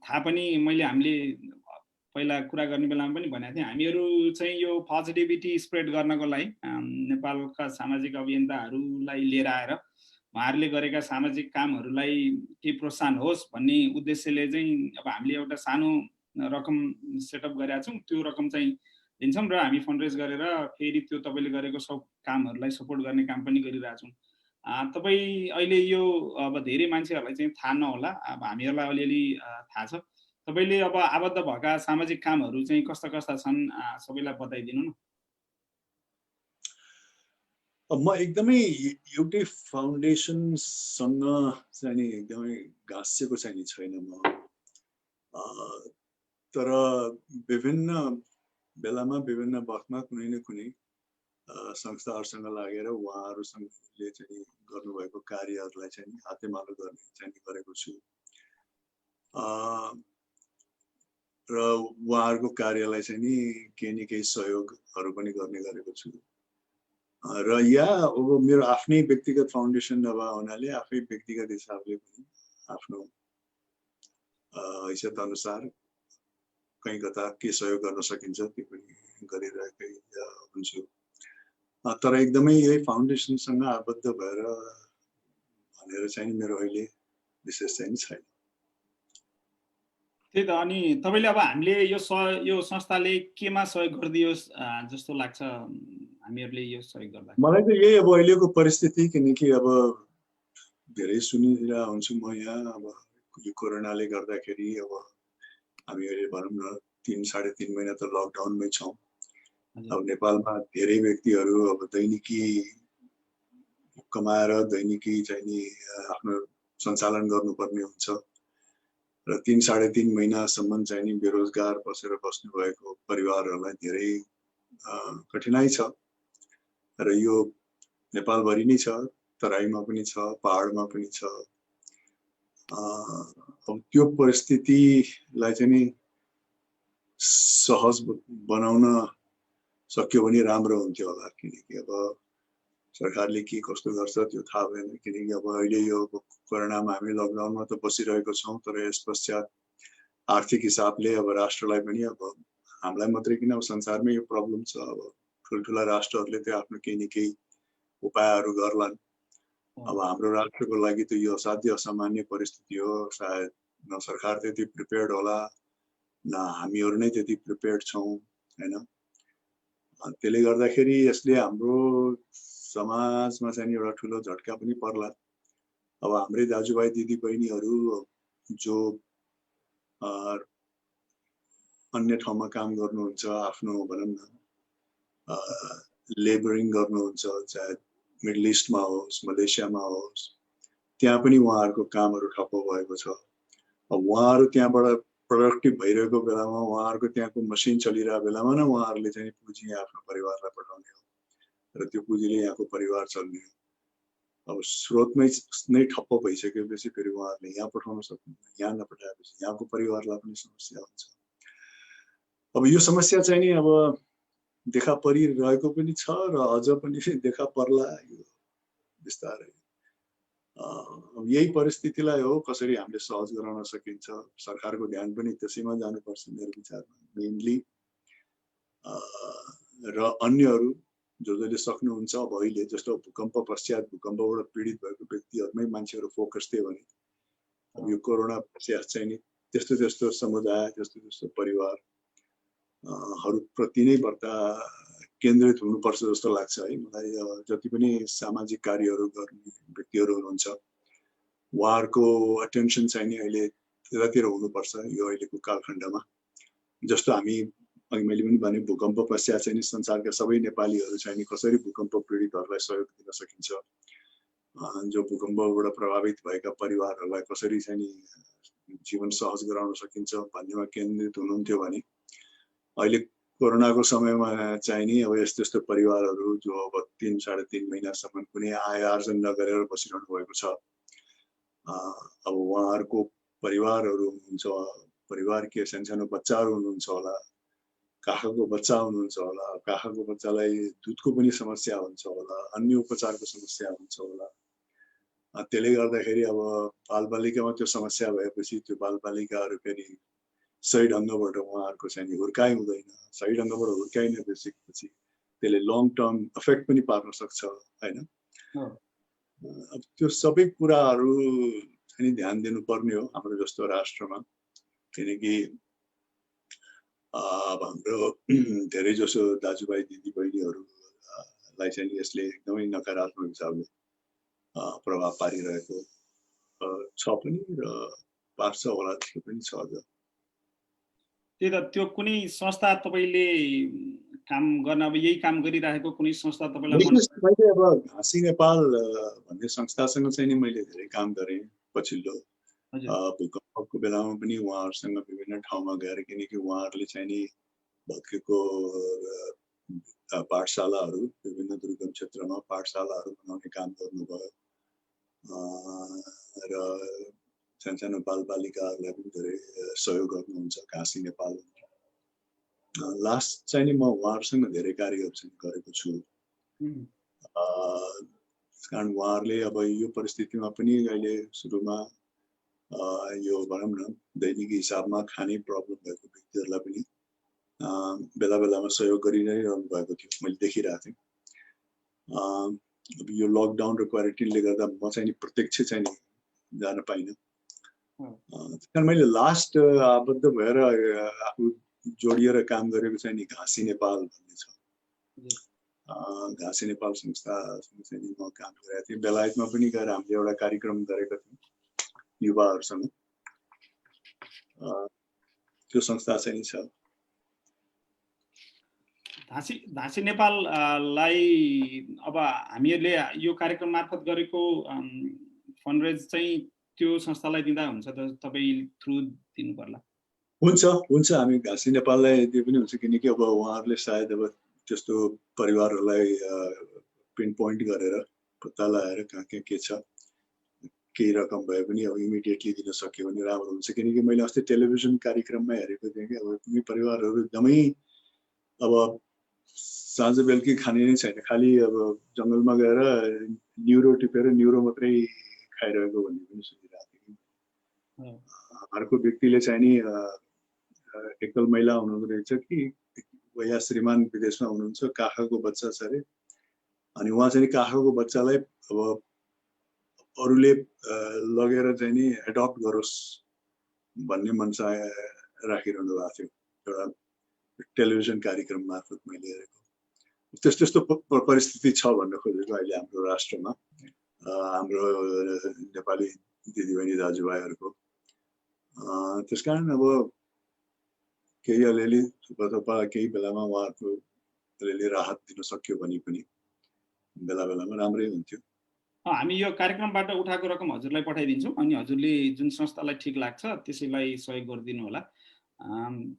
S1: थाहा पनि हामीले पहिला कुरा गर्ने बेलामा पनि भनेको थिएँ, हामीहरू चाहिँ यो पोजिटिभिटी स्प्रेड गर्नको लागि नेपालका सामाजिक अभियन्ताहरूलाई लिएर आएर उहाँहरूले गरेका सामाजिक कामहरूलाई केही प्रोत्साहन होस् भन्ने उद्देश्यले चाहिँ अब हामीले एउटा सानो रकम सेटअप गरेका छौँ। त्यो रकम चाहिँ दिन्छौँ र हामी फन्डरेज गरेर फेरि त्यो तपाईँले गरेको सब कामहरूलाई सपोर्ट गर्ने काम पनि गरिरहेछौँ। तपाईँ अहिले यो अब धेरै मान्छेहरूलाई चाहिँ थाहा नहोला, अब हामीहरूलाई अलिअलि थाहा छ, तपाईँले अब आबद्ध भएका सामाजिक कामहरू चाहिँ कस्ता कस्ता छन् सबैलाई बताइदिनु न।
S2: म एकदमै एउटै फाउन्डेसनसँग चाहिँ नि एकदमै गाँसिएको चाहिँ नि छैन म, तर विभिन्न बेलामा विभिन्न वक्तमा कुनै न कुनै संस्थाहरूसँग लागेर उहाँहरूसँगले चाहिँ गर्नुभएको कार्यहरूलाई चाहिँ हातेमालो गर्ने चाहिँ गरेको छु र उहाँहरूको कार्यलाई चाहिँ नि केही न केही सहयोगहरू पनि गर्ने गरेको छु र अब मेरो आफ्नै व्यक्तिगत फाउन्डेसन नभए हुनाले आफै व्यक्तिगत हिसाबले पनि आफ्नो हैसियत अनुसार कहीँ कता के सहयोग गर्न सकिन्छ त्यो पनि गरिरहेकै हुन्छु, तर एकदमै यही फाउन्डेसनसँग आबद्ध भएर भनेर चाहिँ मेरो अहिले विशेष चाहिँ छैन।
S1: त्यही त, अनि तपाईँले अब हामीले यो संस्थाले केमा सहयोग गरिदियोस् जस्तो लाग्छ हामीहरूले यो सहयोग गर्दा?
S2: मलाई त यही अब अहिलेको परिस्थिति, किनकि अब धेरै सुनिरहेको हुन्छु म यहाँ, अब यो कोरोनाले गर्दाखेरि अब हामी अहिले भनौँ न 3-3.5 महिना त लकडाउनमै छौँ। अब नेपालमा धेरै व्यक्तिहरू अब दैनिकी कमाएर दैनिकी चाहिँ नि आफ्नो सञ्चालन गर्नुपर्ने हुन्छ र 3-3.5 महिनासम्म चाहिँ नि बेरोजगार बसेर बस्नु भएको परिवारहरूलाई धेरै कठिनाइ छ र यो नेपालभरि नै छ, तराईमा पनि छ, पहाडमा पनि छ। अब त्यो परिस्थितिलाई चाहिँ नि सहज बनाउन सक्यो भने राम्रो हुन्थ्यो होला, किनकि अब सरकारले के कस्तो गर्छ त्यो थाहा भएन, किनकि अब अहिले यो कोरोनामा हामी लकडाउनमा त बसिरहेको छौँ, तर यस पश्चात आर्थिक हिसाबले अब राष्ट्रलाई पनि अब हामीलाई मात्रै किन अब संसारमै यो प्रब्लम छ, अब ठुल्ठुला राष्ट्रहरूले त्यो आफ्नो केही न केही उपायहरू गर्लान्। अब हाम्रो राष्ट्रको लागि त यो असाध्य असामान्य परिस्थिति हो, सायद न सरकार त्यति प्रिपेयर्ड होला न हामीहरू नै त्यति प्रिपेयर्ड छौँ हैन। त्यसले गर्दाखेरि यसले हाम्रो समाजमा चाहिँ एउटा ठुलो झट्का पनि पर्ला। अब हाम्रै दाजुभाइ दिदीबहिनीहरू जो अन्य ठाउँमा काम गर्नुहुन्छ, आफ्नो भनौँ न लेबरिङ गर्नुहुन्छ, चाहे मिडल इस्टमा होस्, मलेसियामा होस्, त्यहाँ पनि उहाँहरूको कामहरू ठप्प भएको छ। अब उहाँहरू त्यहाँबाट प्रोडक्टिभ भइरहेको बेलामा, उहाँहरूको त्यहाँको मसिन चलिरहेको बेलामा नै उहाँहरूले चाहिँ पुँजी आफ्नो परिवारलाई पठाउने हो र त्यो पुँजीले यहाँको परिवार चल्ने हो। अब स्रोतमै नै ठप्प भइसकेपछि फेरि उहाँहरूले यहाँ पठाउन सक्नुहुन्न, यहाँ नपठाएपछि यहाँको परिवारलाई पनि समस्या हुन्छ। अब यो समस्या चाहिँ नि अब देखा परिरहेको पनि छ र अझ पनि देखा पर्ला यो बिस्तारै। यही परिस्थितिलाई हो कसरी हामीले सहज गराउन सकिन्छ, सरकारको ध्यान पनि त्यसैमा जानुपर्छ मेरो विचारमा मेनली, र अन्यहरू जसले सक्नुहुन्छ। अब अहिले जस्तो भूकम्प पश्चात भूकम्पबाट पीडित भएको व्यक्तिहरूमै मान्छेहरू फोकस थियो भने अब यो कोरोना पश्चात चाहिँ नि त्यस्तो त्यस्तो समुदाय, त्यस्तो त्यस्तो परिवारहरूप्रति नै बढ्ता केन्द्रित हुनुपर्छ जस्तो लाग्छ है मलाई। जति पनि सामाजिक कार्यहरू गर्ने व्यक्तिहरू हुनुहुन्छ उहाँहरूको अटेन्सन चाहिँ नि अहिले त्यतातिर हुनुपर्छ यो अहिलेको कालखण्डमा। जस्तो हामी अघि मैले पनि भने भूकम्प पश्चात चाहिँ नि संसारका सबै नेपालीहरू चाहिँ नि कसरी भूकम्प पीडितहरूलाई सहयोग दिन सकिन्छ, जो भूकम्पबाट प्रभावित भएका परिवारहरूलाई कसरी चाहिँ नि जीवन सहज गराउन सकिन्छ भन्नेमा केन्द्रित हुनुहुन्थ्यो भने अहिले कोरोनाको समयमा चाहिँ नि अब यस्तो यस्तो परिवारहरू जो अब 3-3.5 महिनासम्म कुनै आय आर्जन नगरेर बसिरहनु भएको छ, अब उहाँहरूको परिवारहरू हुनुहुन्छ, परिवार के सानसानो बच्चाहरू हुनुहुन्छ होला, काखको बच्चा हुनुहुन्छ होला, काखको बच्चालाई दुधको पनि समस्या हुन्छ होला, अन्य उपचारको समस्या हुन्छ होला। त्यसले गर्दाखेरि अब बालबालिकामा त्यो समस्या भएपछि त्यो बालबालिकाहरू फेरि सही ढङ्गबाट उहाँहरूको चाहिँ हुर्काइ हुँदैन, सही ढङ्गबाट हुर्काइ नबसेपछि त्यसले लङ टर्म इफेक्ट पनि पार्न सक्छ हैन। अब त्यो सबै कुराहरू चाहिँ ध्यान दिनुपर्ने हो हाम्रो जस्तो राष्ट्रमा, किनकि अब हाम्रो धेरै जसो दाजुभाइ दिदीबहिनीहरूलाई चाहिँ यसले एकदमै नकारात्मक हिसाबले प्रभाव पारिरहेको छ पनि र पार्छ होला, त्यो पनि छ।
S1: त्यही त त्यो कुनै संस्था तपाईँले काम गर्न अब यही काम गरिरहेको कुनै संस्था तपाईँलाई मन
S2: मैले अब घाँसी नेपाल भन्ने संस्थासँग चाहिँ नि मैले धेरै काम गरेँ पछिल्लो भूकम्पको बेलामा पनि उहाँहरूसँग विभिन्न ठाउँमा गएर, किनकि उहाँहरूले चाहिँ नि भत्केको पाठशालाहरू, विभिन्न दुर्गम क्षेत्रमा पाठशालाहरू बनाउने काम गर्नुभयो र सानसानो बालबालिकाहरूलाई पनि धेरै सहयोग गर्नुहुन्छ घाँसी नेपाल। लास्ट चाहिँ नि म उहाँहरूसँग धेरै कार्यहरू चाहिँ गरेको छु, कारण उहाँहरूले अब यो परिस्थितिमा पनि अहिले सुरुमा यो भनौँ न दैनिक हिसाबमा खाने प्रब्लम भएको व्यक्तिहरूलाई पनि बेला बेलामा सहयोग गरि नै रहनु भएको थियो, मैले देखिरहेको थिएँ। अब यो लकडाउन र क्वारेन्टिनले गर्दा म चाहिँ नि प्रत्यक्ष चाहिँ नि जान पाइनँ, कारण मैले लास्ट आबद्ध भएर आफू जोडिएर काम गरेको चाहिँ नि घाँसी नेपाल भन्ने छ। घाँसी नेपाल संस्थासँग चाहिँ नि म काम गरेको थिएँ। बेलायतमा पनि गएर हामीले एउटा कार्यक्रम गरेका थियौँ युवाहरूसँग, त्यो संस्था चाहिँ छ।
S1: घाँसी नेपाललाई अब हामीहरूले यो कार्यक्रम मार्फत गरेको फन्डरेज चाहिँ त्यो संस्थालाई दिँदा हुन्छ त, तपाईँ थ्रु दिनु पर्ला?
S2: हुन्छ, हामी घाँसी नेपाललाई दिए पनि हुन्छ, किनकि अब उहाँहरूले सायद अब त्यस्तो परिवारहरूलाई पिन पोइन्ट गरेर पत्ता लगाएर कहाँ के छ, केही रकम भए पनि अब इमिडिएटली दिन सक्यो भने राम्रो हुन्छ। किनकि मैले अस्ति टेलिभिजन कार्यक्रममा हेरेको थिएँ कि अब कुनै परिवारहरू एकदमै अब साँझ बेलुकी खाने नै छैन, खालि अब जङ्गलमा गएर न्युरो टिपेर न्युरो मात्रै खाइरहेको भन्ने पनि सुनिरहेको थिएँ। अर्को व्यक्तिले चाहिँ नि एकल महिला हुनुहुँदो रहेछ कि या श्रीमान विदेशमा हुनुहुन्छ, काखाको बच्चा छ अरे, अनि उहाँ चाहिँ काखाको बच्चालाई अब अरूले लगेर चाहिँ नि एडप्ट गरोस् भन्ने मनसा राखिरहनु भएको थियो, एउटा टेलिभिजन कार्यक्रम मार्फत मैले हेरेको। त्यस्तो परिस्थिति छ भन्न खोजेको अहिले हाम्रो राष्ट्रमा, हाम्रो नेपाली दिदीबहिनी दाजुभाइहरूको। त्यसकारण अब केही अलिअलि थुपा केही बेलामा उहाँहरूको अलिअलि राहत दिन सक्यो भने पनि बेला बेलामा राम्रै हुन्थ्यो।
S1: हामी यो कार्यक्रमबाट उठाएको रकम हजुरलाई पठाइदिन्छौँ, अनि हजुरले जुन संस्थालाई ठिक लाग्छ त्यसैलाई सहयोग गरिदिनु होला।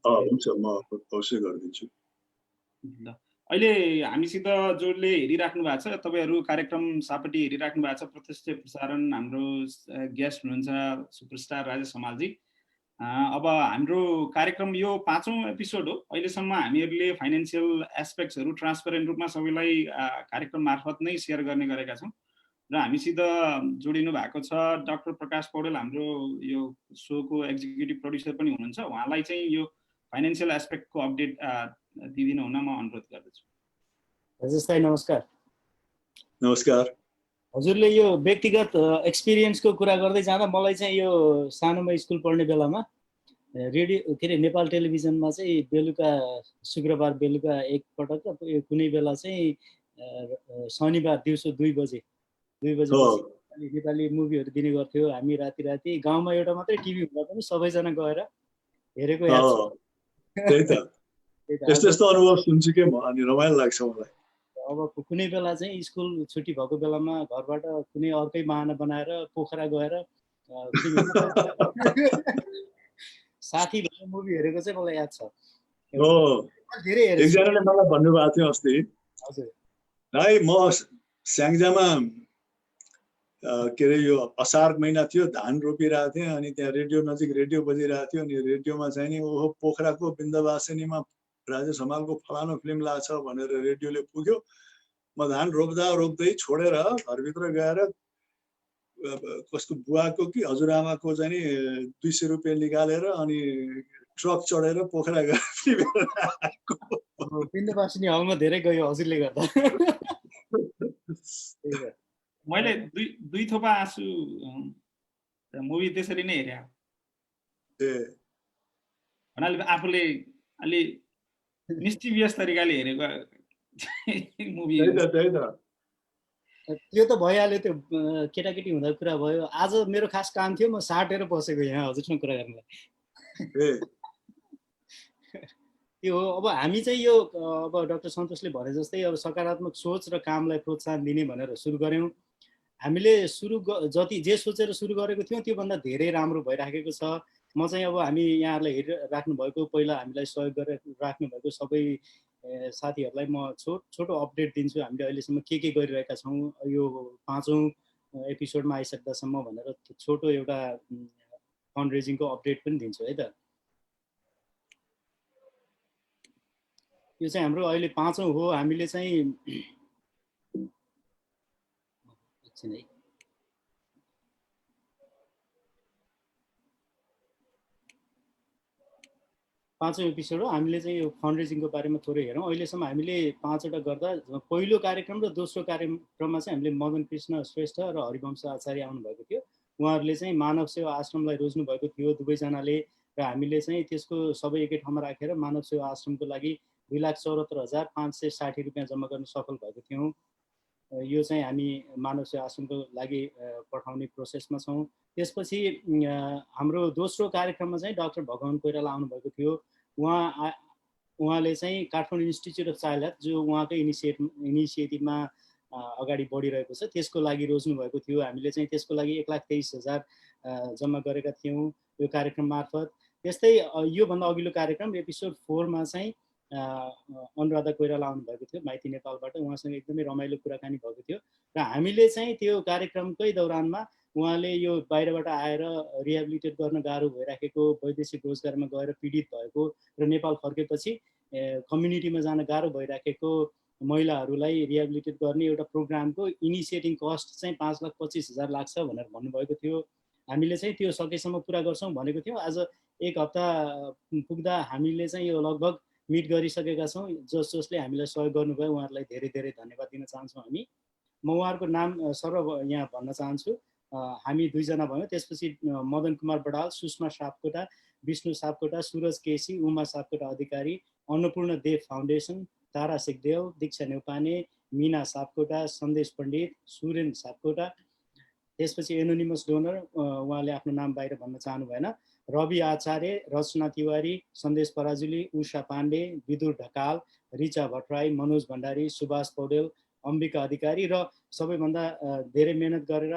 S2: हुन्छ, म अवश्य गरिदिन्छु।
S1: ल, अहिले हामीसित जसले हेरिराख्नु भएको छ, तपाईँहरू कार्यक्रम सापट्टि हेरिराख्नु भएको छ, प्रत्यक्ष प्रसारण हाम्रो गेस्ट हुनुहुन्छ सुपरस्टार राजेश हमालजी। अब हाम्रो कार्यक्रम यो 5औं एपिसोड हो। अहिलेसम्म हामीहरूले फाइनेन्सियल एस्पेक्ट्सहरू ट्रान्सपेरेन्ट रूपमा सबैलाई कार्यक्रम मार्फत नै सेयर गर्ने गरेका छौँ र हामीसित जोडिनु भएको छ डाक्टर प्रकाश पौडेल, हाम्रो यो सोको एक्जिक्युटिभ प्रोड्युसर पनि हुनुहुन्छ। उहाँलाई चाहिँ यो फाइनेन्सियल एस्पेक्टको अपडेट दिदिनु हुन म अनुरोध गर्दछु।
S3: राजेश दाइ नमस्कार।
S2: नमस्कार।
S3: हजुरले यो व्यक्तिगत एक्सपिरियन्सको कुरा गर्दै जाँदा मलाई चाहिँ यो सानोमा स्कुल पढ्ने बेलामा रेडियो के अरे नेपाल टेलिभिजनमा चाहिँ बेलुका शुक्रबार बेलुका एकपटक र कुनै बेला चाहिँ शनिबार दिउँसो 2 बजे नेपाली मुभीहरू दिने गर्थ्यो। हामी राति गाउँमा एउटा मात्रै टिभी हुँदा पनि सबैजना गएर हेरेको याद छ।
S2: त्यही त, यस्तो अनुभव सुन्छु के म, अनि रमाइलो लाग्छ मलाई।
S3: अब कुनै बेला चाहिँ स्कुल छुट्टी भएको बेलामा घरबाट कुनै अर्कै बहाना बनाएर पोखरा गएर साथी भाइ मुभी हेरेको चाहिँ मलाई याद छ।
S2: धेरै एकजनाले मलाई भन्नुभएको थियो अस्ति,
S3: हजुर
S2: भाइ म स्याङ्जामा के अरे यो असार महिना थियो, धान रोपिरहेको थिएँ, अनि त्यहाँ रेडियो नजिक रेडियो बजिरहेको थियो, अनि रेडियोमा चाहिँ नि ओहो पोखराको बिन्दवासिनीमा राजेश हमालको फलानो फिल्म लाग्छ भनेर रेडियोले पुग्यो। म धान रोप्दै छोडेर घरभित्र गएर कसको बुवाको कि हजुरआमाको चाहिँ नि 200 रुपियाँ निकालेर अनि ट्रक चढेर पोखरा गएर
S3: बिन्दवासिनी हलमा धेरै गयो हजुरले गर्दा।
S1: मैले दुई थोपा आँसु मुभी त्यसरी नै हेरे। भन्नाले आफूले अलि मिस्टिभियस तरिकाले हेरेको मुभी।
S3: त्यो त भइहाल्यो, त्यो केटाकेटी हुँदा कुरा भयो। आज मेरो खास काम थियो, म साटेर बसेको यहाँ हजुरसँग कुरा गर्नलाई। त्यो हो। अब हामी चाहिँ यो अब डाक्टर सन्तोषले भने जस्तै अब सकारात्मक सोच र कामलाई प्रोत्साहन दिने भनेर सुरु गऱ्यौँ। हामीले जति जे सोचेर सुरु गरेको थियौँ त्योभन्दा धेरै राम्रो भइराखेको छ। म चाहिँ अब हामी यहाँहरूलाई हेरिराख्नु भएको, पहिला हामीलाई सहयोग गरेर राख्नु भएको सबै साथीहरूलाई म छोटो अपडेट दिन्छु हामीले अहिलेसम्म के गरिरहेका छौँ यो 5औं एपिसोडमा आइसक्दासम्म भनेर छोटो एउटा फन्ड रेजिङको अपडेट पनि दिन्छु है त। यो चाहिँ हाम्रो अहिले 5औं हो। हामीले चाहिँ एकछिन है, पाँचौं एपिसोड हो। हामीले चाहिँ यो फन्ड रेजिङको बारेमा थोरै हेरौँ। अहिलेसम्म हामीले 5वटा गर्दा पहिलो कार्यक्रम र दोस्रो कार्यक्रममा चाहिँ हामीले मदन कृष्ण श्रेष्ठ र हरिवंश आचार्य आउनुभएको थियो। उहाँहरूले चाहिँ मानव सेवा आश्रमलाई रोज्नु भएको थियो दुवैजनाले, र हामीले चाहिँ त्यसको सबै एकै ठाउँमा राखेर मानव सेवा आश्रमको लागि 2,74,560 रुपियाँ जम्मा गर्न सफल भएको थियौँ। यो चाहिँ हामी मानव सेवा आश्रमको लागि पठाउने प्रोसेसमा छौँ। त्यसपछि हाम्रो दोस्रो कार्यक्रममा चाहिँ डाक्टर भगवान कोइराला आउनुभएको थियो। उहाँले चाहिँ Kathmandu institute of child health, जो उहाँकै इनिसिएटिभमा अगाडि बढिरहेको छ, त्यसको लागि रोज्नु भएको थियो। हामीले चाहिँ त्यसको लागि 1,23,000 जम्मा गरेका थियौँ यो कार्यक्रम मार्फत। त्यस्तै योभन्दा अघिल्लो कार्यक्रम एपिसोड 4मा चाहिँ अनुराधा कोइराला आउनुभएको थियो माइती नेपालबाट। उहाँसँग एकदमै रमाइलो कुराकानी भएको थियो र हामीले चाहिँ त्यो कार्यक्रमकै दौरानमा उहाँले यो बाहिरबाट आएर रिहेबिलिटेट गर्न गाह्रो भइराखेको, वैदेशिक रोजगारमा गएर पीडित भएको र नेपाल फर्केपछि कम्युनिटीमा जान गाह्रो भइराखेको महिलाहरूलाई रिहेबिलिटेट गर्ने एउटा प्रोग्रामको इनिसिएटिङ कस्ट चाहिँ 5,25,000 लाग्छ भनेर भन्नुभएको थियो। हामीले चाहिँ त्यो सकेसम्म पुरा गर्छौँ भनेको थियौँ। आज 1 हप्ता पुग्दा हामीले चाहिँ यो लगभग मिट गरिसकेका छौँ। जसले हामीलाई सहयोग गर्नुभयो उहाँहरूलाई धेरै धेरै धन्यवाद दिन चाहन्छौँ हामी। म उहाँहरूको नाम सर्व यहाँ भन्न चाहन्छु। हामी 2 जना भयौँ। त्यसपछि मदन कुमार बडाल, सुषमा सापकोटा, विष्णु सापकोटा, सुरज केसी, उमा सापकोटा अधिकारी, अन्नपूर्ण देव फाउन्डेसन, तारा सिगदेल, दीक्षा नेउपाने, मिना सापकोटा, सन्देश पण्डित, सुरेन सापकोटा। त्यसपछि एनोनिमस डोनर, उहाँले आफ्नो नाम बाहिर भन्न चाहनु भएन, रवि आचार्य, रचना तिवारी, सन्देश पराजुली, उषा पाण्डे, विदुर ढकाल, रिचा भट्टराई, मनोज भण्डारी, सुभाष पौडेल, अम्बिका अधिकारी र सबैभन्दा धेरै मेहनत गरेर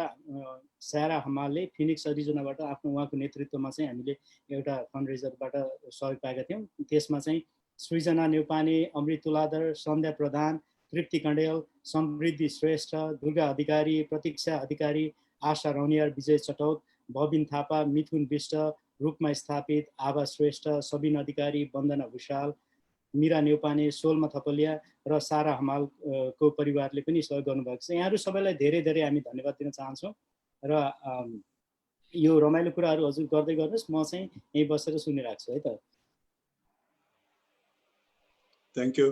S3: सारा हमालले फिनिक्स अरिजोनाबाट आफ्नो उहाँको नेतृत्वमा चाहिँ हामीले एउटा फन्डरेजरबाट सहयोग पाएका थियौँ। त्यसमा चाहिँ सृजना नेउपाने, अमृत तुलाधर, सन्ध्या प्रधान, तृप्ति कण्डेल, समृद्धि श्रेष्ठ, दुर्गा अधिकारी, प्रतीक्षा अधिकारी, आशा रौनियार, विजय चटौत, बबिन थापा, मिथुन विष्ट, रूपमा स्थापित, आभा श्रेष्ठ, सबिन अधिकारी, वन्दना भुषाल, मिरा नेउपाने, सोल्मा थपलिया र सारा हमालको परिवारले पनि सहयोग गर्नुभएको छ। यहाँहरू सबैलाई धेरै धेरै हामी धन्यवाद दिन चाहन्छौँ। र यो रमाइलो कुराहरू हजुर गर्दै गर्नुहोस्, म चाहिँ यहीँ बसेर सुनिरहेको छु है त।
S2: Thank you.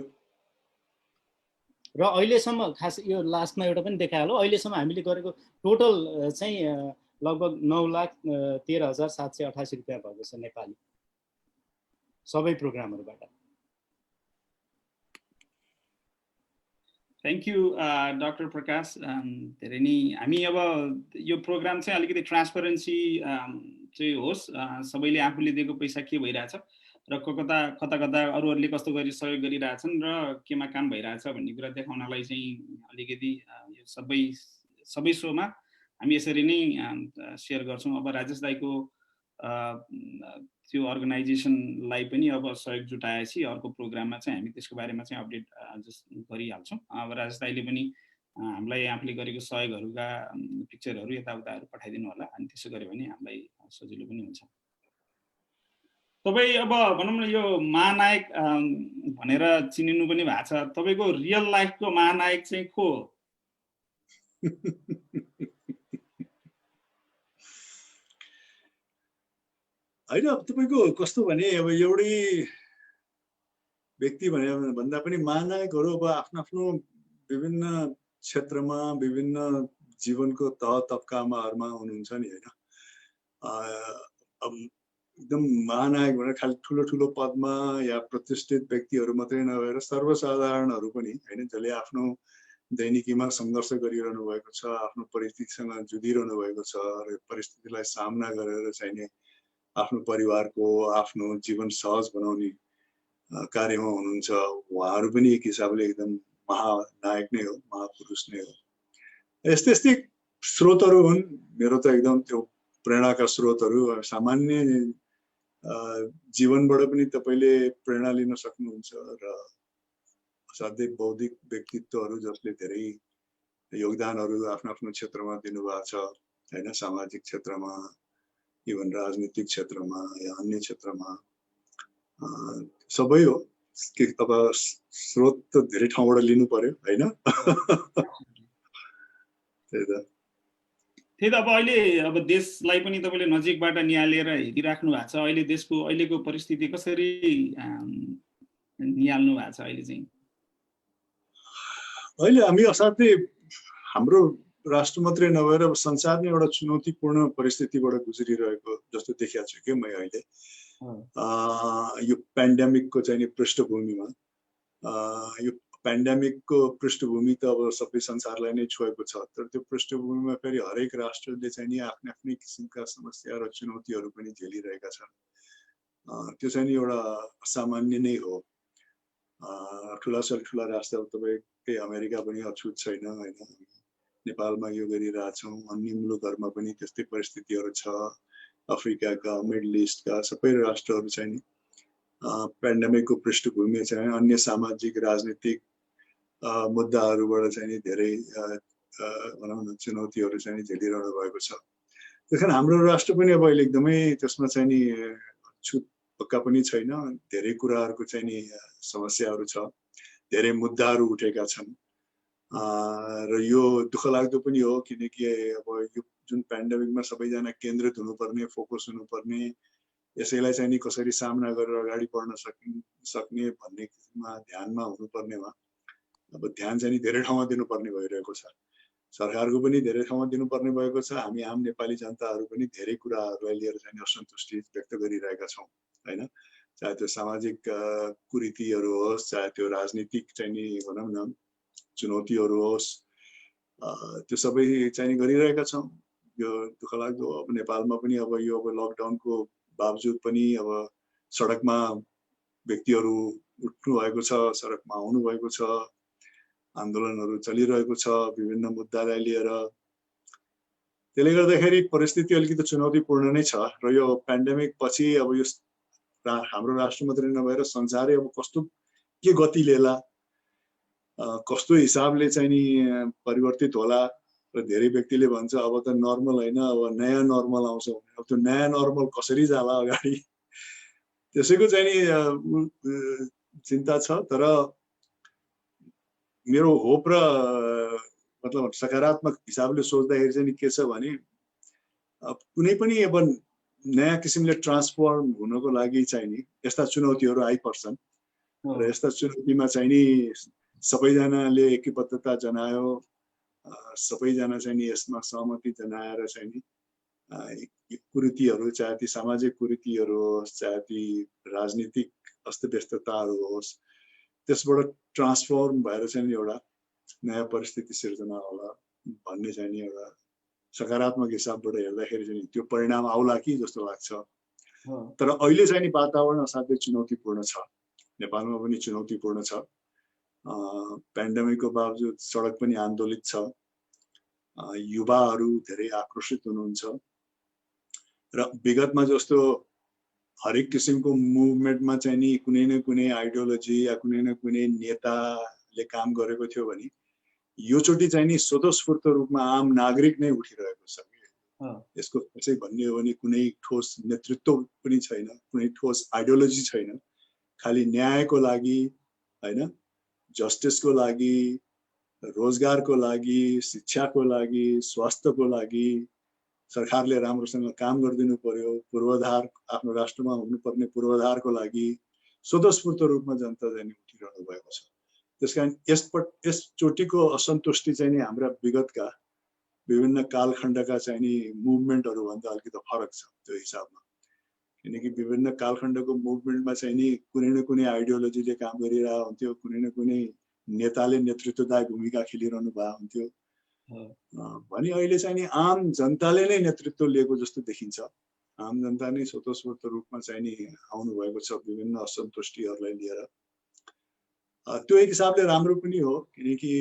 S3: र अहिलेसम्म खास यो लास्टमा एउटा पनि देखाइहाल्यो, अहिलेसम्म हामीले गरेको टोटल चाहिँ लगभग 9,13,788 रुपियाँ भएको छ नेपाली सबै प्रोग्रामहरूबाट।
S1: थ्याङ्क यू डाक्टर प्रकाश। धेरै नै हामी अब यो प्रोग्राम चाहिँ अलिकति ट्रान्सपरेन्सी चाहिँ होस्, सबैले आफूले दिएको पैसा के भइरहेछ र कता अरूहरूले कस्तो गरी सहयोग गरिरहेछन् र केमा काम भइरहेछ भन्ने कुरा देखाउनलाई चाहिँ अलिकति यो सबै सोमा हामी यसरी नै सेयर गर्छौँ। अब राजेश दाईको त्यो अर्गनाइजेसनलाई पनि अब सहयोग जुटाएपछि अर्को प्रोग्राममा चाहिँ हामी त्यसको बारेमा चाहिँ अपडेट गरिहाल्छौँ। अब राजेश दाईले पनि हामीलाई आफूले गरेको सहयोगहरूका पिक्चरहरू यताउताहरू पठाइदिनु होला, अनि त्यसो गऱ्यो भने हामीलाई सजिलो पनि हुन्छ। तपाईँ अब भनौँ न यो महानायक भनेर चिनिनु पनि भएको छ, तपाईँको रियल लाइफको महानायक चाहिँ को हो?
S2: होइन, अब तपाईँको कस्तो भने अब एउटै व्यक्ति भन्दा पनि महानायकहरू अब आफ्नो विभिन्न क्षेत्रमा विभिन्न जीवनको तह तब्कामाहरूमा हुनुहुन्छ नि होइन। अब एकदम महानायक भनेर खालि ठुलो पदमा या प्रतिष्ठित व्यक्तिहरू मात्रै नभएर सर्वसाधारणहरू पनि होइन, जसले आफ्नो दैनिकीमा सङ्घर्ष गरिरहनु भएको छ, आफ्नो परिस्थितिसँग जुधिरहनु भएको छ र परिस्थितिलाई सामना गरेर चाहिँ आफ्नो परिवारको आफ्नो जीवन सहज बनाउने कार्यमा हुनुहुन्छ। उहाँहरू पनि एक हिसाबले एकदम महानायक नै हो, महापुरुष नै हो। यस्तै यस्तै स्रोतहरू हुन् मेरो त एकदम त्यो प्रेरणाका स्रोतहरू। सामान्य जीवनबाट पनि तपाईँले प्रेरणा लिन सक्नुहुन्छ र असाध्यै बौद्धिक व्यक्तित्वहरू जसले धेरै योगदानहरू आफ्नो आफ्नो क्षेत्रमा दिनुभएको छ हैन, सामाजिक क्षेत्रमा, इभन राजनीतिक क्षेत्रमा या अन्य क्षेत्रमा सबै हो। के अब स्रोत त धेरै ठाउँबाट लिनु पर्यो हैन। त्यही त
S1: अब अहिले अब देशलाई पनि तपाईँले नजिकबाट निहालेर हेरिराख्नु भएको छ। अहिले देशको अहिलेको परिस्थिति कसरी निहाल्नु भएको छ अहिले चाहिँ?
S2: अहिले हामी असाध्यै हाम्रो राष्ट्र मात्रै नभएर संसार नै एउटा चुनौतीपूर्ण परिस्थितिबाट गुज्रिरहेको जस्तो देखिएको छु कि मैले अहिले। यो पेन्डेमिकको चाहिँ पृष्ठभूमिमा यो पेन्डेमिकको पृष्ठभूमि त अब सबै संसारलाई नै छोएको छ, तर त्यो पृष्ठभूमिमा फेरि हरेक राष्ट्रले चाहिँ नि आफ्नै आफ्नै किसिमका समस्या र चुनौतीहरू पनि झेलिरहेका छन्। त्यो चाहिँ नि एउटा सामान्य नै हो। ठुला राष्ट्र तपाईँकै अमेरिका पनि अछुत छैन हैन, नेपालमा यो गरिरहेछौँ, अन्य मुलुकहरूमा पनि त्यस्तै परिस्थितिहरू छ। अफ्रिकाका, मिडल इस्टका सबै राष्ट्रहरू चाहिँ नि पेन्डेमिकको पृष्ठभूमि चाहिँ अन्य सामाजिक राजनीतिक मुद्दाहरूबाट चाहिँ नि धेरै भनौँ न चुनौतीहरू चाहिँ नि झेलिरहनु भएको छ। त्यसकारण हाम्रो राष्ट्र पनि अब अहिले एकदमै त्यसमा चाहिँ नि छुट पक्का पनि छैन। धेरै कुराहरूको चाहिँ नि समस्याहरू छ, धेरै मुद्दाहरू उठेका छन् र यो दुःखलाग्दो पनि हो किनकि अब यो जुन पेन्डेमिकमा सबैजना केन्द्रित हुनुपर्ने, फोकस हुनुपर्ने, यसैलाई चाहिँ नि कसरी सामना गरेर अगाडि बढ्न सक्ने भन्नेमा ध्यानमा हुनुपर्नेमा अब ध्यान चाहिँ नि धेरै ठाउँमा दिनुपर्ने भइरहेको छ। सरकारको पनि धेरै ठाउँमा दिनुपर्ने भएको छ। हामी आम नेपाली जनताहरू पनि धेरै कुराहरूलाई लिएर चाहिँ असन्तुष्टि व्यक्त गरिरहेका छौँ हैन। चाहे त्यो सामाजिक कुरीतिहरू होस्, चाहे त्यो राजनीतिक चाहिँ नि भनौँ न चुनौतीहरू होस्, त्यो सबै चाहिँ नि गरिरहेका छौँ। यो दुःखलाग्दो अब नेपालमा पनि अब यो अब लकडाउनको बावजुद पनि अब सडकमा व्यक्तिहरू उठ्नु भएको छ, सडकमा आउनु भएको छ, आन्दोलनहरू चलिरहेको छ विभिन्न मुद्दालाई लिएर। त्यसले गर्दाखेरि परिस्थिति अलिकति चुनौतीपूर्ण नै छ र यो पेन्डेमिक पछि अब यो हाम्रो राष्ट्र मात्रै नभएर संसारै अब कस्तो के गति लिएला, कस्तो हिसाबले चाहिँ नि परिवर्तित होला र धेरै व्यक्तिले भन्छ अब त नर्मल होइन, अब नयाँ नर्मल आउँछ। अब त्यो नयाँ नर्मल कसरी जाला अगाडि, त्यसैको चाहिँ नि चिन्ता छ। तर मेरो होप र मतलब सकारात्मक हिसाबले सोच्दाखेरि चाहिँ के छ भने कुनै पनि अब नयाँ किसिमले ट्रान्सफर्म हुनको लागि चाहिँ नि यस्ता चुनौतीहरू आइपर्छन् र यस्ता चुनौतीमा चाहिँ नि सबैजनाले एकबद्धता जनायो, सबैजना चाहिँ नि यसमा सहमति जनाएर चाहिँ नि कुरीतिहरू, चाहे ती सामाजिक कुरीतिहरू होस्, चाहे ती राजनीतिक अस्तव्यस्तताहरू होस्, त्यसबाट ट्रान्सफर्म भएर चाहिँ नि एउटा नयाँ परिस्थिति सिर्जना होला भन्ने चाहिँ नि एउटा सकारात्मक हिसाबबाट हेर्दाखेरि चाहिँ त्यो परिणाम आउला कि जस्तो लाग्छ। तर अहिले चाहिँ नि वातावरण असाध्यै चुनौतीपूर्ण छ, नेपालमा पनि चुनौतीपूर्ण छ। पेन्डेमिकको बावजुद सडक पनि आन्दोलित छ, युवाहरू धेरै आक्रोशित हुनुहुन्छ र विगतमा जस्तो हरेक किसिमको मुभमेन्टमा चाहिँ नि कुनै न कुनै आइडियोलोजी या कुनै न कुनै नेताले काम गरेको थियो भने योचोटि चाहिँ नि स्वतस्फूर्त रूपमा आम नागरिक नै उठिरहेको छ। यसको चाहिँ भन्ने हो भने कुनै ठोस नेतृत्व पनि छैन, कुनै ठोस आइडियोलोजी छैन, खालि न्यायको लागि हैन, जस्टिसको लागि, रोजगारको लागि, शिक्षाको लागि, स्वास्थ्यको लागि सरकारले राम्रोसँग काम गरिदिनु पर्यो, पूर्वाधार आफ्नो राष्ट्रमा हुनुपर्ने पूर्वाधारको लागि स्वतस्फूर्त रूपमा जनता चाहिँ उठिरहनु भएको छ। त्यसकारण यसचोटिको असन्तुष्टि चाहिँ नि हाम्रा विगतका विभिन्न कालखण्डका चाहिँ नि मुभमेन्टहरू भन्दा अलिकति फरक छ त्यो हिसाबमा। किनकि विभिन्न कालखण्डको मुभमेन्टमा चाहिँ नि कुनै न कुनै आइडियोलोजीले काम गरिरहेको हुन्थ्यो, कुनै न कुनै नेताले नेतृत्वदायी भूमिका खेलिरहनु भएको हुन्थ्यो भने अहिले चाहिँ नि आम जनताले नै नेतृत्व लिएको जस्तो देखिन्छ। आम जनता नै स्वतस्फूर्त रूपमा चाहिँ नि आउनु भएको छ विभिन्न असन्तुष्टिहरूलाई लिएर। त्यो एक हिसाबले राम्रो पनि हो, किनकि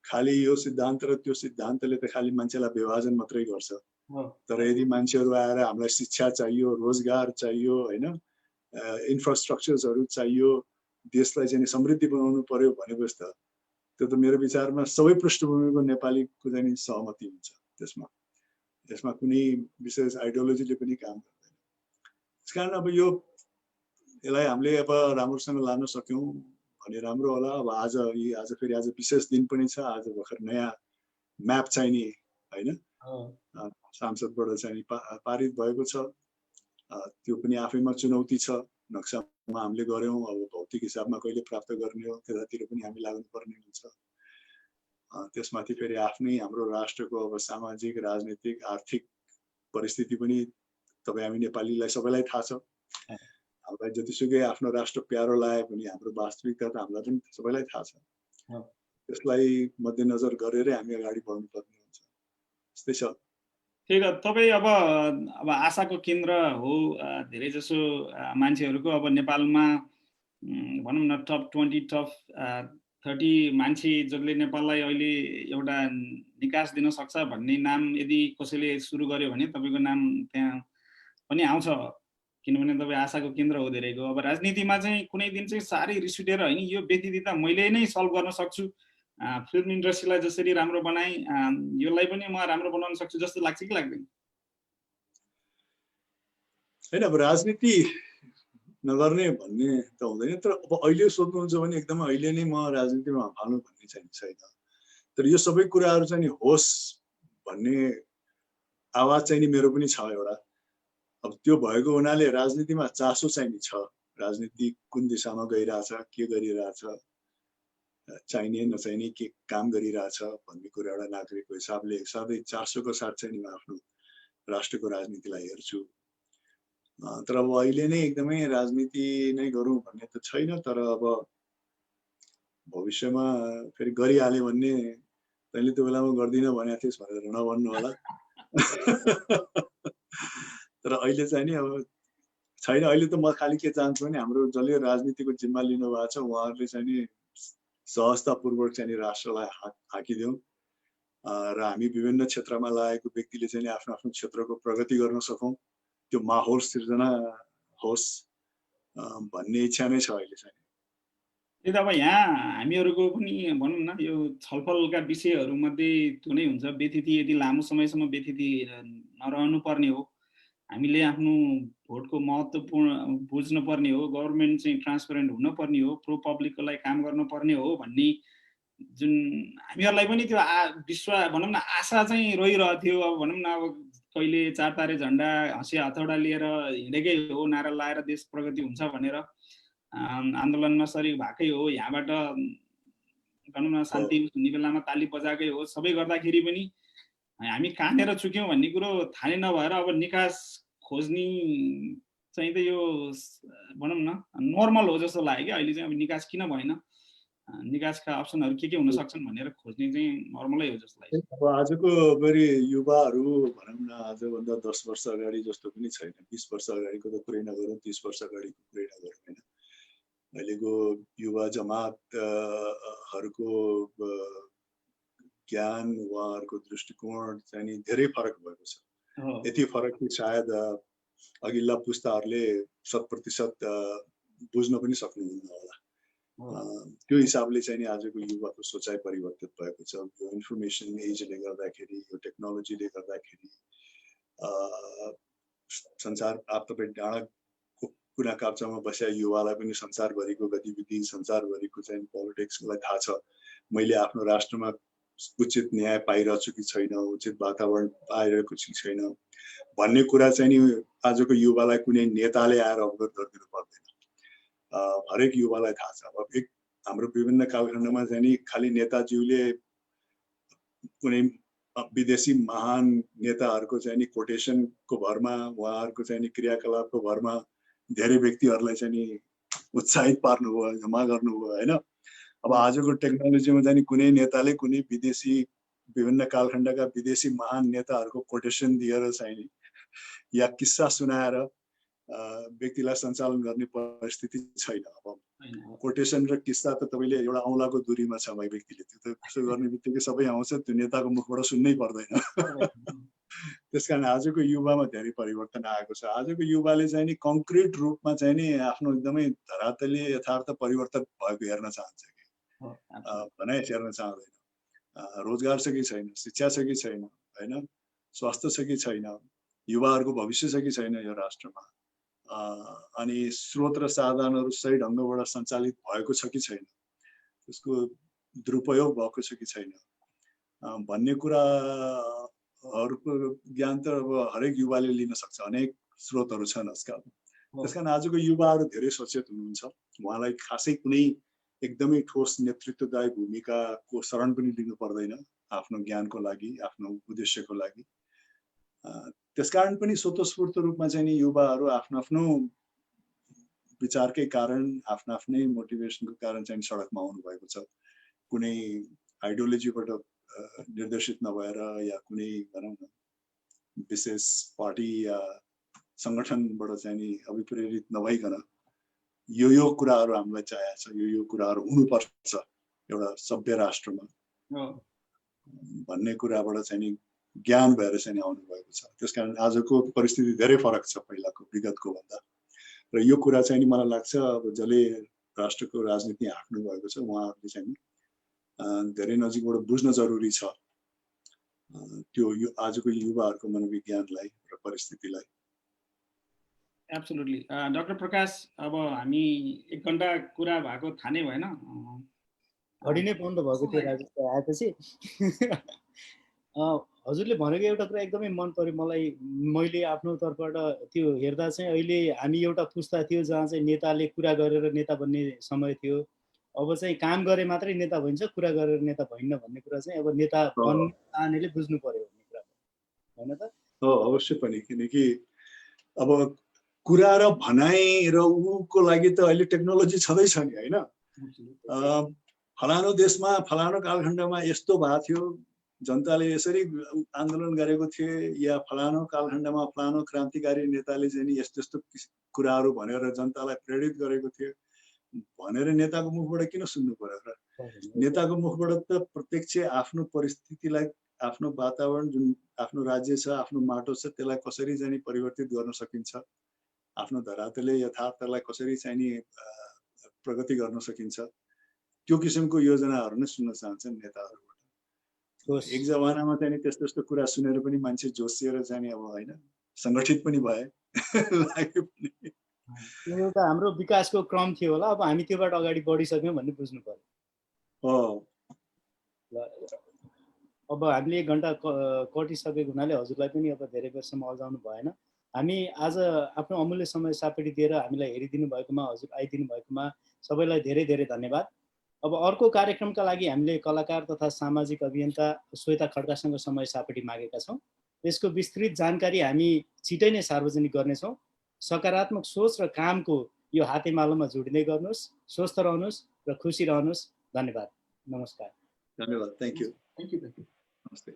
S2: खालि यो सिद्धान्त र त्यो सिद्धान्तले त खालि मान्छेलाई विभाजन मात्रै गर्छ। तर यदि मान्छेहरू आएर हामीलाई शिक्षा चाहियो, रोजगार चाहियो, होइन, इन्फ्रास्ट्रक्चर्सहरू चाहियो, देशलाई चाहिँ समृद्धि बनाउनु पर्यो भनेपछि त त्यो त मेरो विचारमा सबै पृष्ठभूमिको नेपालीको चाहिँ नि सहमति हुन्छ त्यसमा। यसमा कुनै विशेष आइडियोलोजीले पनि काम गर्दैन। त्यसकारण अब यसलाई हामीले अब राम्रोसँग लान सक्यौँ भने राम्रो होला। अब आज फेरि आज विशेष दिन पनि छ। आज भर्खर नयाँ म्याप चाहिँ नि होइन सांसदबाट चाहिँ नि पारित भएको छ। त्यो पनि आफैमा चुनौती छ। नक्सामा हामीले गऱ्यौँ, अब भौतिक हिसाबमा कहिले प्राप्त गर्ने हो त्यतातिर पनि हामी लाग्नुपर्ने हुन्छ। त्यसमाथि फेरि आफ्नै हाम्रो राष्ट्रको अब सामाजिक, राजनीतिक, आर्थिक परिस्थिति पनि तपाईँ हामी नेपालीलाई सबैलाई थाहा छ। हामीलाई जतिसुकै आफ्नो राष्ट्र प्यारो लाए पनि हाम्रो वास्तविकता त हामीलाई पनि सबैलाई थाहा छ। त्यसलाई मध्यनजर गरेरै हामी अगाडि बढ्नुपर्ने हुन्छ। त्यस्तै छ।
S1: त्यही त तपाईँ अब आशाको केन्द्र हो। धेरै जसो मान्छेहरूको अब नेपालमा भनौँ न टप 20 टप 30 मान्छे जसले नेपाललाई अहिले एउटा निकास दिन सक्छ भन्ने नाम यदि कसैले सुरु गर्यो भने तपाईँको नाम त्यहाँ पनि आउँछ, किनभने तपाईँ आशाको केन्द्र हो धेरैको। अब राजनीतिमा चाहिँ कुनै दिन चाहिँ साह्रै रिस उठेर होइन यो व्यतिदिता मैले नै सल्भ गर्न सक्छु, फिल्म इन्डस्ट्रीलाई जसरी राम्रो बनाएँ यसलाई पनि म राम्रो बनाउन सक्छु जस्तो लाग्छ कि लाग्दैन?
S2: होइन, अब राजनीति नगर्ने भन्ने त हुँदैन। तर अब अहिले सोध्नुहुन्छ भने एकदमै अहिले नै म राजनीतिमा हाल्नु भन्ने चाहिँ छैन। तर यो सबै कुराहरू चाहिँ नि होस् भन्ने आवाज चाहिँ नि मेरो पनि छ एउटा। अब त्यो भएको हुनाले राजनीतिमा चासो चाहिँ नि छ। राजनीति कुन दिशामा गइरहेछ, के गरिरहेछ, चाहिने नचाहिने के काम गरिरहेछ भन्ने कुरा एउटा नागरिकको हिसाबले सधैँ चासोको साथ चाहिँ नि म आफ्नो राष्ट्रको राजनीतिलाई हेर्छु। तर अब अहिले नै एकदमै राजनीति नै गरौँ भन्ने त छैन। तर अब भविष्यमा फेरि गरिहाल्यो भन्ने तैँले त्यो बेलामा गर्दिनँ भनेको थिइस् भनेर नभन्नु होला। तर अहिले चाहिँ नि अब छैन। अहिले त म खालि के चाहन्छु भने हाम्रो जसले राजनीतिको जिम्मा लिनु भएको छ उहाँहरूले चाहिँ नि सहजतापूर्वक चाहिँ नि राष्ट्रलाई हाँकिदेऊ र हामी विभिन्न क्षेत्रमा लागेको व्यक्तिले चाहिँ नि आफ्नो आफ्नो क्षेत्रको प्रगति गर्न सकौँ, त्यो माहौल सिर्जना होस् भन्ने इच्छा नै छ अहिले चाहिँ।
S1: त्यही त अब यहाँ हामीहरूको पनि भनौँ न यो छलफलका विषयहरूमध्ये त्यो नै हुन्छ। व्यतिथि यदि लामो समयसम्म व्यतिथि नरहनु पर्ने हो, हामीले आफ्नो भोटको महत्त्वपूर्ण बुझ्नुपर्ने हो, गभर्मेन्ट चाहिँ ट्रान्सपेरेन्ट हुनुपर्ने हो, प्रो पब्लिकको लागि काम गर्नुपर्ने हो भन्ने जुन हामीहरूलाई पनि त्यो भनौँ न आशा चाहिँ रहिरहेको थियो। अब भनौँ न अब कहिले चार तारे झन्डा हँसिया हथौडा लिएर हिँडेकै हो, नारा लाएर देश प्रगति हुन्छ भनेर आन्दोलनमा सरिक भएकै हो, यहाँबाट भनौँ न शान्ति हुने बेलामा ताली बजाएकै हो। सबै गर्दाखेरि पनि हामी कहाँनिर चुक्यौँ भन्ने कुरो थाहा नै नभएर अब निकास खोज्ने चाहिँ त यो भनौँ न नर्मल हो जस्तो लाग्यो कि अहिले चाहिँ। अब निकास किन भएन, निकासका अप्सनहरू के हुन सक्छन् भनेर खोज्ने चाहिँ नर्मलै हो जस्तो लाग्छ।
S2: अब आजको फेरि युवाहरू भनौँ न आजभन्दा 10 वर्ष अगाडि जस्तो पनि छैन। 20 वर्ष अगाडिको त कुरै नगरौँ, 30 वर्ष अगाडिको कुरै नगरौँ होइन। अहिलेको युवा जमातहरूको ज्ञान, उहाँहरूको दृष्टिकोण चाहिँ नि धेरै फरक भएको छ। यति फरक कि सायद अघिल्ला पुस्ताहरूले 100% बुझ्न पनि सक्नुहुन्न होला। त्यो हिसाबले चाहिँ नि आजको युवाको सोचाइ परिवर्तित भएको छ। यो इन्फर्मेसन एजले गर्दाखेरि, यो टेक्नोलोजीले गर्दाखेरि संसार तपाईँ डाँडाको कुना काप्चामा बसेका युवालाई पनि संसारभरिको गतिविधि, संसारभरिको चाहिँ पोलिटिक्सलाई थाहा छ। मैले आफ्नो राष्ट्रमा उचित न्याय पाइरहेछु कि छैन, उचित वातावरण पाइरहेको छु कि छैन भन्ने कुरा चाहिँ नि आजको युवालाई कुनै नेताले आएर अवगत गरिदिनु पर्दैन। हरेक युवालाई थाहा छ। अब हाम्रो विभिन्न कालखण्डमा चाहिँ नि खालि नेताज्यूले कुनै विदेशी महान नेताहरूको चाहिँ नि कोटेसनको भरमा, उहाँहरूको चाहिँ नि क्रियाकलापको भरमा धेरै व्यक्तिहरूलाई चाहिँ नि उत्साहित पार्नुभयो, जम्मा गर्नुभयो होइन। अब आजको टेक्नोलोजीमा चाहिँ नि कुनै नेताले कुनै विदेशी विभिन्न कालखण्डका विदेशी महान नेताहरूको कोटेसन दिएर चाहिँ नि या किस्सा सुनाएर व्यक्तिलाई सञ्चालन गर्ने परिस्थिति छैन। अब कोटेसन र किस्सा त तपाईँले एउटा औँलाको दूरीमा छ भाइ व्यक्तिले, त्यो त त्यसो गर्ने बित्तिकै सबै आउँछ, त्यो नेताको मुखबाट सुन्नै पर्दैन। त्यसकारण आजको युवामा धेरै परिवर्तन आएको छ। आजको युवाले चाहिँ नि कङ्क्रिट रूपमा चाहिँ नि आफ्नो एकदमै धरातलीय यथार्थ परिवर्तन भएको हेर्न चाहन्छ कि भनाइ हेर्न चाहँदैन। रोजगार छ कि छैन, शिक्षा छ कि छैन, होइन, स्वास्थ्य छ कि छैन, युवाहरूको भविष्य छ कि छैन यो राष्ट्रमा, अनि स्रोत र साधनहरू सही ढङ्गबाट सञ्चालित भएको छ कि छैन, त्यसको दुरुपयोग भएको छ कि छैन भन्ने कुराहरूको ज्ञान त अब हरेक युवाले लिन सक्छ। अनेक स्रोतहरू छन् आजकल। त्यसकारण आजको युवाहरू धेरै सचेत हुनुहुन्छ। उहाँलाई खासै कुनै एकदमै ठोस नेतृत्वदायी भूमिकाको शरण पनि लिनु पर्दैन आफ्नो ज्ञानको लागि, आफ्नो उद्देश्यको लागि। त्यसकारण पनि स्वतस्फूर्त रूपमा चाहिँ नि युवाहरू आफ्नो आफ्नो विचारकै कारण, आफ्नो आफ्नै मोटिभेसनको कारण चाहिँ सडकमा आउनु भएको छ। कुनै आइडियोलोजीबाट निर्देशित नभएर या कुनै भनौँ न विशेष पार्टी या सङ्गठनबाट चाहिँ नि अभिप्रेरित नभइकन यो कुराहरू हामीलाई चाहिएको छ, यो कुराहरू हुनुपर्छ एउटा सभ्य राष्ट्रमा भन्ने कुराबाट चाहिँ नि ज्ञान भएर चाहिँ नि आउनु भएको छ। त्यसकारण आजको परिस्थिति धेरै फरक छ पहिलाको विगतको भन्दा। र यो कुरा चाहिँ नि मलाई लाग्छ अब जसले राष्ट्रको राजनीति हाँक्नु भएको छ उहाँहरूले चाहिँ नि धेरै नजिकबाट बुझ्न जरुरी छ त्यो आजको युवाहरूको मनोविज्ञानलाई र परिस्थितिलाई।
S1: एब्सोल्युटली। डाक्टर प्रकाश, अब हामी 1 घण्टा कुरा भएको थाहा नै भएन,
S3: घडी नै बन्द भएको थियो राजेश आएपछि। हजुरले भनेको एउटा कुरा एकदमै मन पर्यो मलाई। मैले आफ्नो तर्फबाट त्यो हेर्दा चाहिँ अहिले हामी एउटा पुस्ता थियो जहाँ चाहिँ नेताले कुरा गरेर नेता बन्ने समय थियो। अब चाहिँ काम गरे मात्रै नेता भइन्छ, कुरा गरेर नेता भइन्न भन्ने कुरा चाहिँ अब नेता बन्ने चाहनेले बुझ्नु पर्यो भन्ने कुरा होइन त?
S2: हो, अवश्य पनि। किनकि अब कुरा र भनाइ र उको लागि त अहिले टेक्नोलोजी छँदैछ नि, होइन? फलानो देशमा फलानो कालखण्डमा यस्तो भएको थियो, जनताले यसरी आन्दोलन गरेको थिए, या फलानो कालखण्डमा फलानो क्रान्तिकारी नेताले चाहिँ नि यस्तो यस्तो कुराहरू भनेर जनतालाई प्रेरित गरेको थियो भनेर नेताको मुखबाट किन सुन्नु पर्यो र? नेताको मुखबाट त प्रत्यक्ष आफ्नो परिस्थितिलाई, आफ्नो वातावरण, जुन आफ्नो राज्य छ, आफ्नो माटो छ, त्यसलाई कसरी चाहिँ नि परिवर्तित गर्न सकिन्छ, आफ्नो धरातलीय यथार्थलाई कसरी चाहिँ नि प्रगति गर्न सकिन्छ, त्यो किसिमको योजनाहरू नै सुन्न चाहन्छन् नेताहरूबाट। एक जमानामा चाहिँ नि त्यस्तो त्यस्तो कुरा सुनेर पनि मान्छे जोसिएर चाहिँ नि अब होइन सङ्गठित पनि भए लाग्यो पनि।
S3: त्यो एउटा हाम्रो विकासको क्रम थियो होला। अब हामी त्योबाट अगाडि बढिसक्यौँ भन्ने बुझ्नु पर्यो। अब हामीले 1 घण्टा कटिसकेको हुनाले हजुरलाई पनि अब धेरै बेरसम्म अल्झाउनु भएन। हामी आज आफ्नो अमूल्य समय सापेटी दिएर हामीलाई हेरिदिनु भएकोमा, हजुर आइदिनु भएकोमा सबैलाई धेरै धेरै धन्यवाद। अब अर्को कार्यक्रमका लागि हामीले कलाकार तथा सामाजिक अभियन्ता श्वेता खड्कासँग समय सापेटी मागेका छौँ। यसको विस्तृत जानकारी हामी छिटै नै सार्वजनिक गर्नेछौँ। सकारात्मक सोच र कामको यो हातेमालोमा जोडिँदै गर्नुहोस्। स्वस्थ रहनुहोस् र खुसी रहनुहोस्। धन्यवाद। नमस्कार।
S2: धन्यवाद। Thank you.
S1: Thank you.
S2: नमस्ते।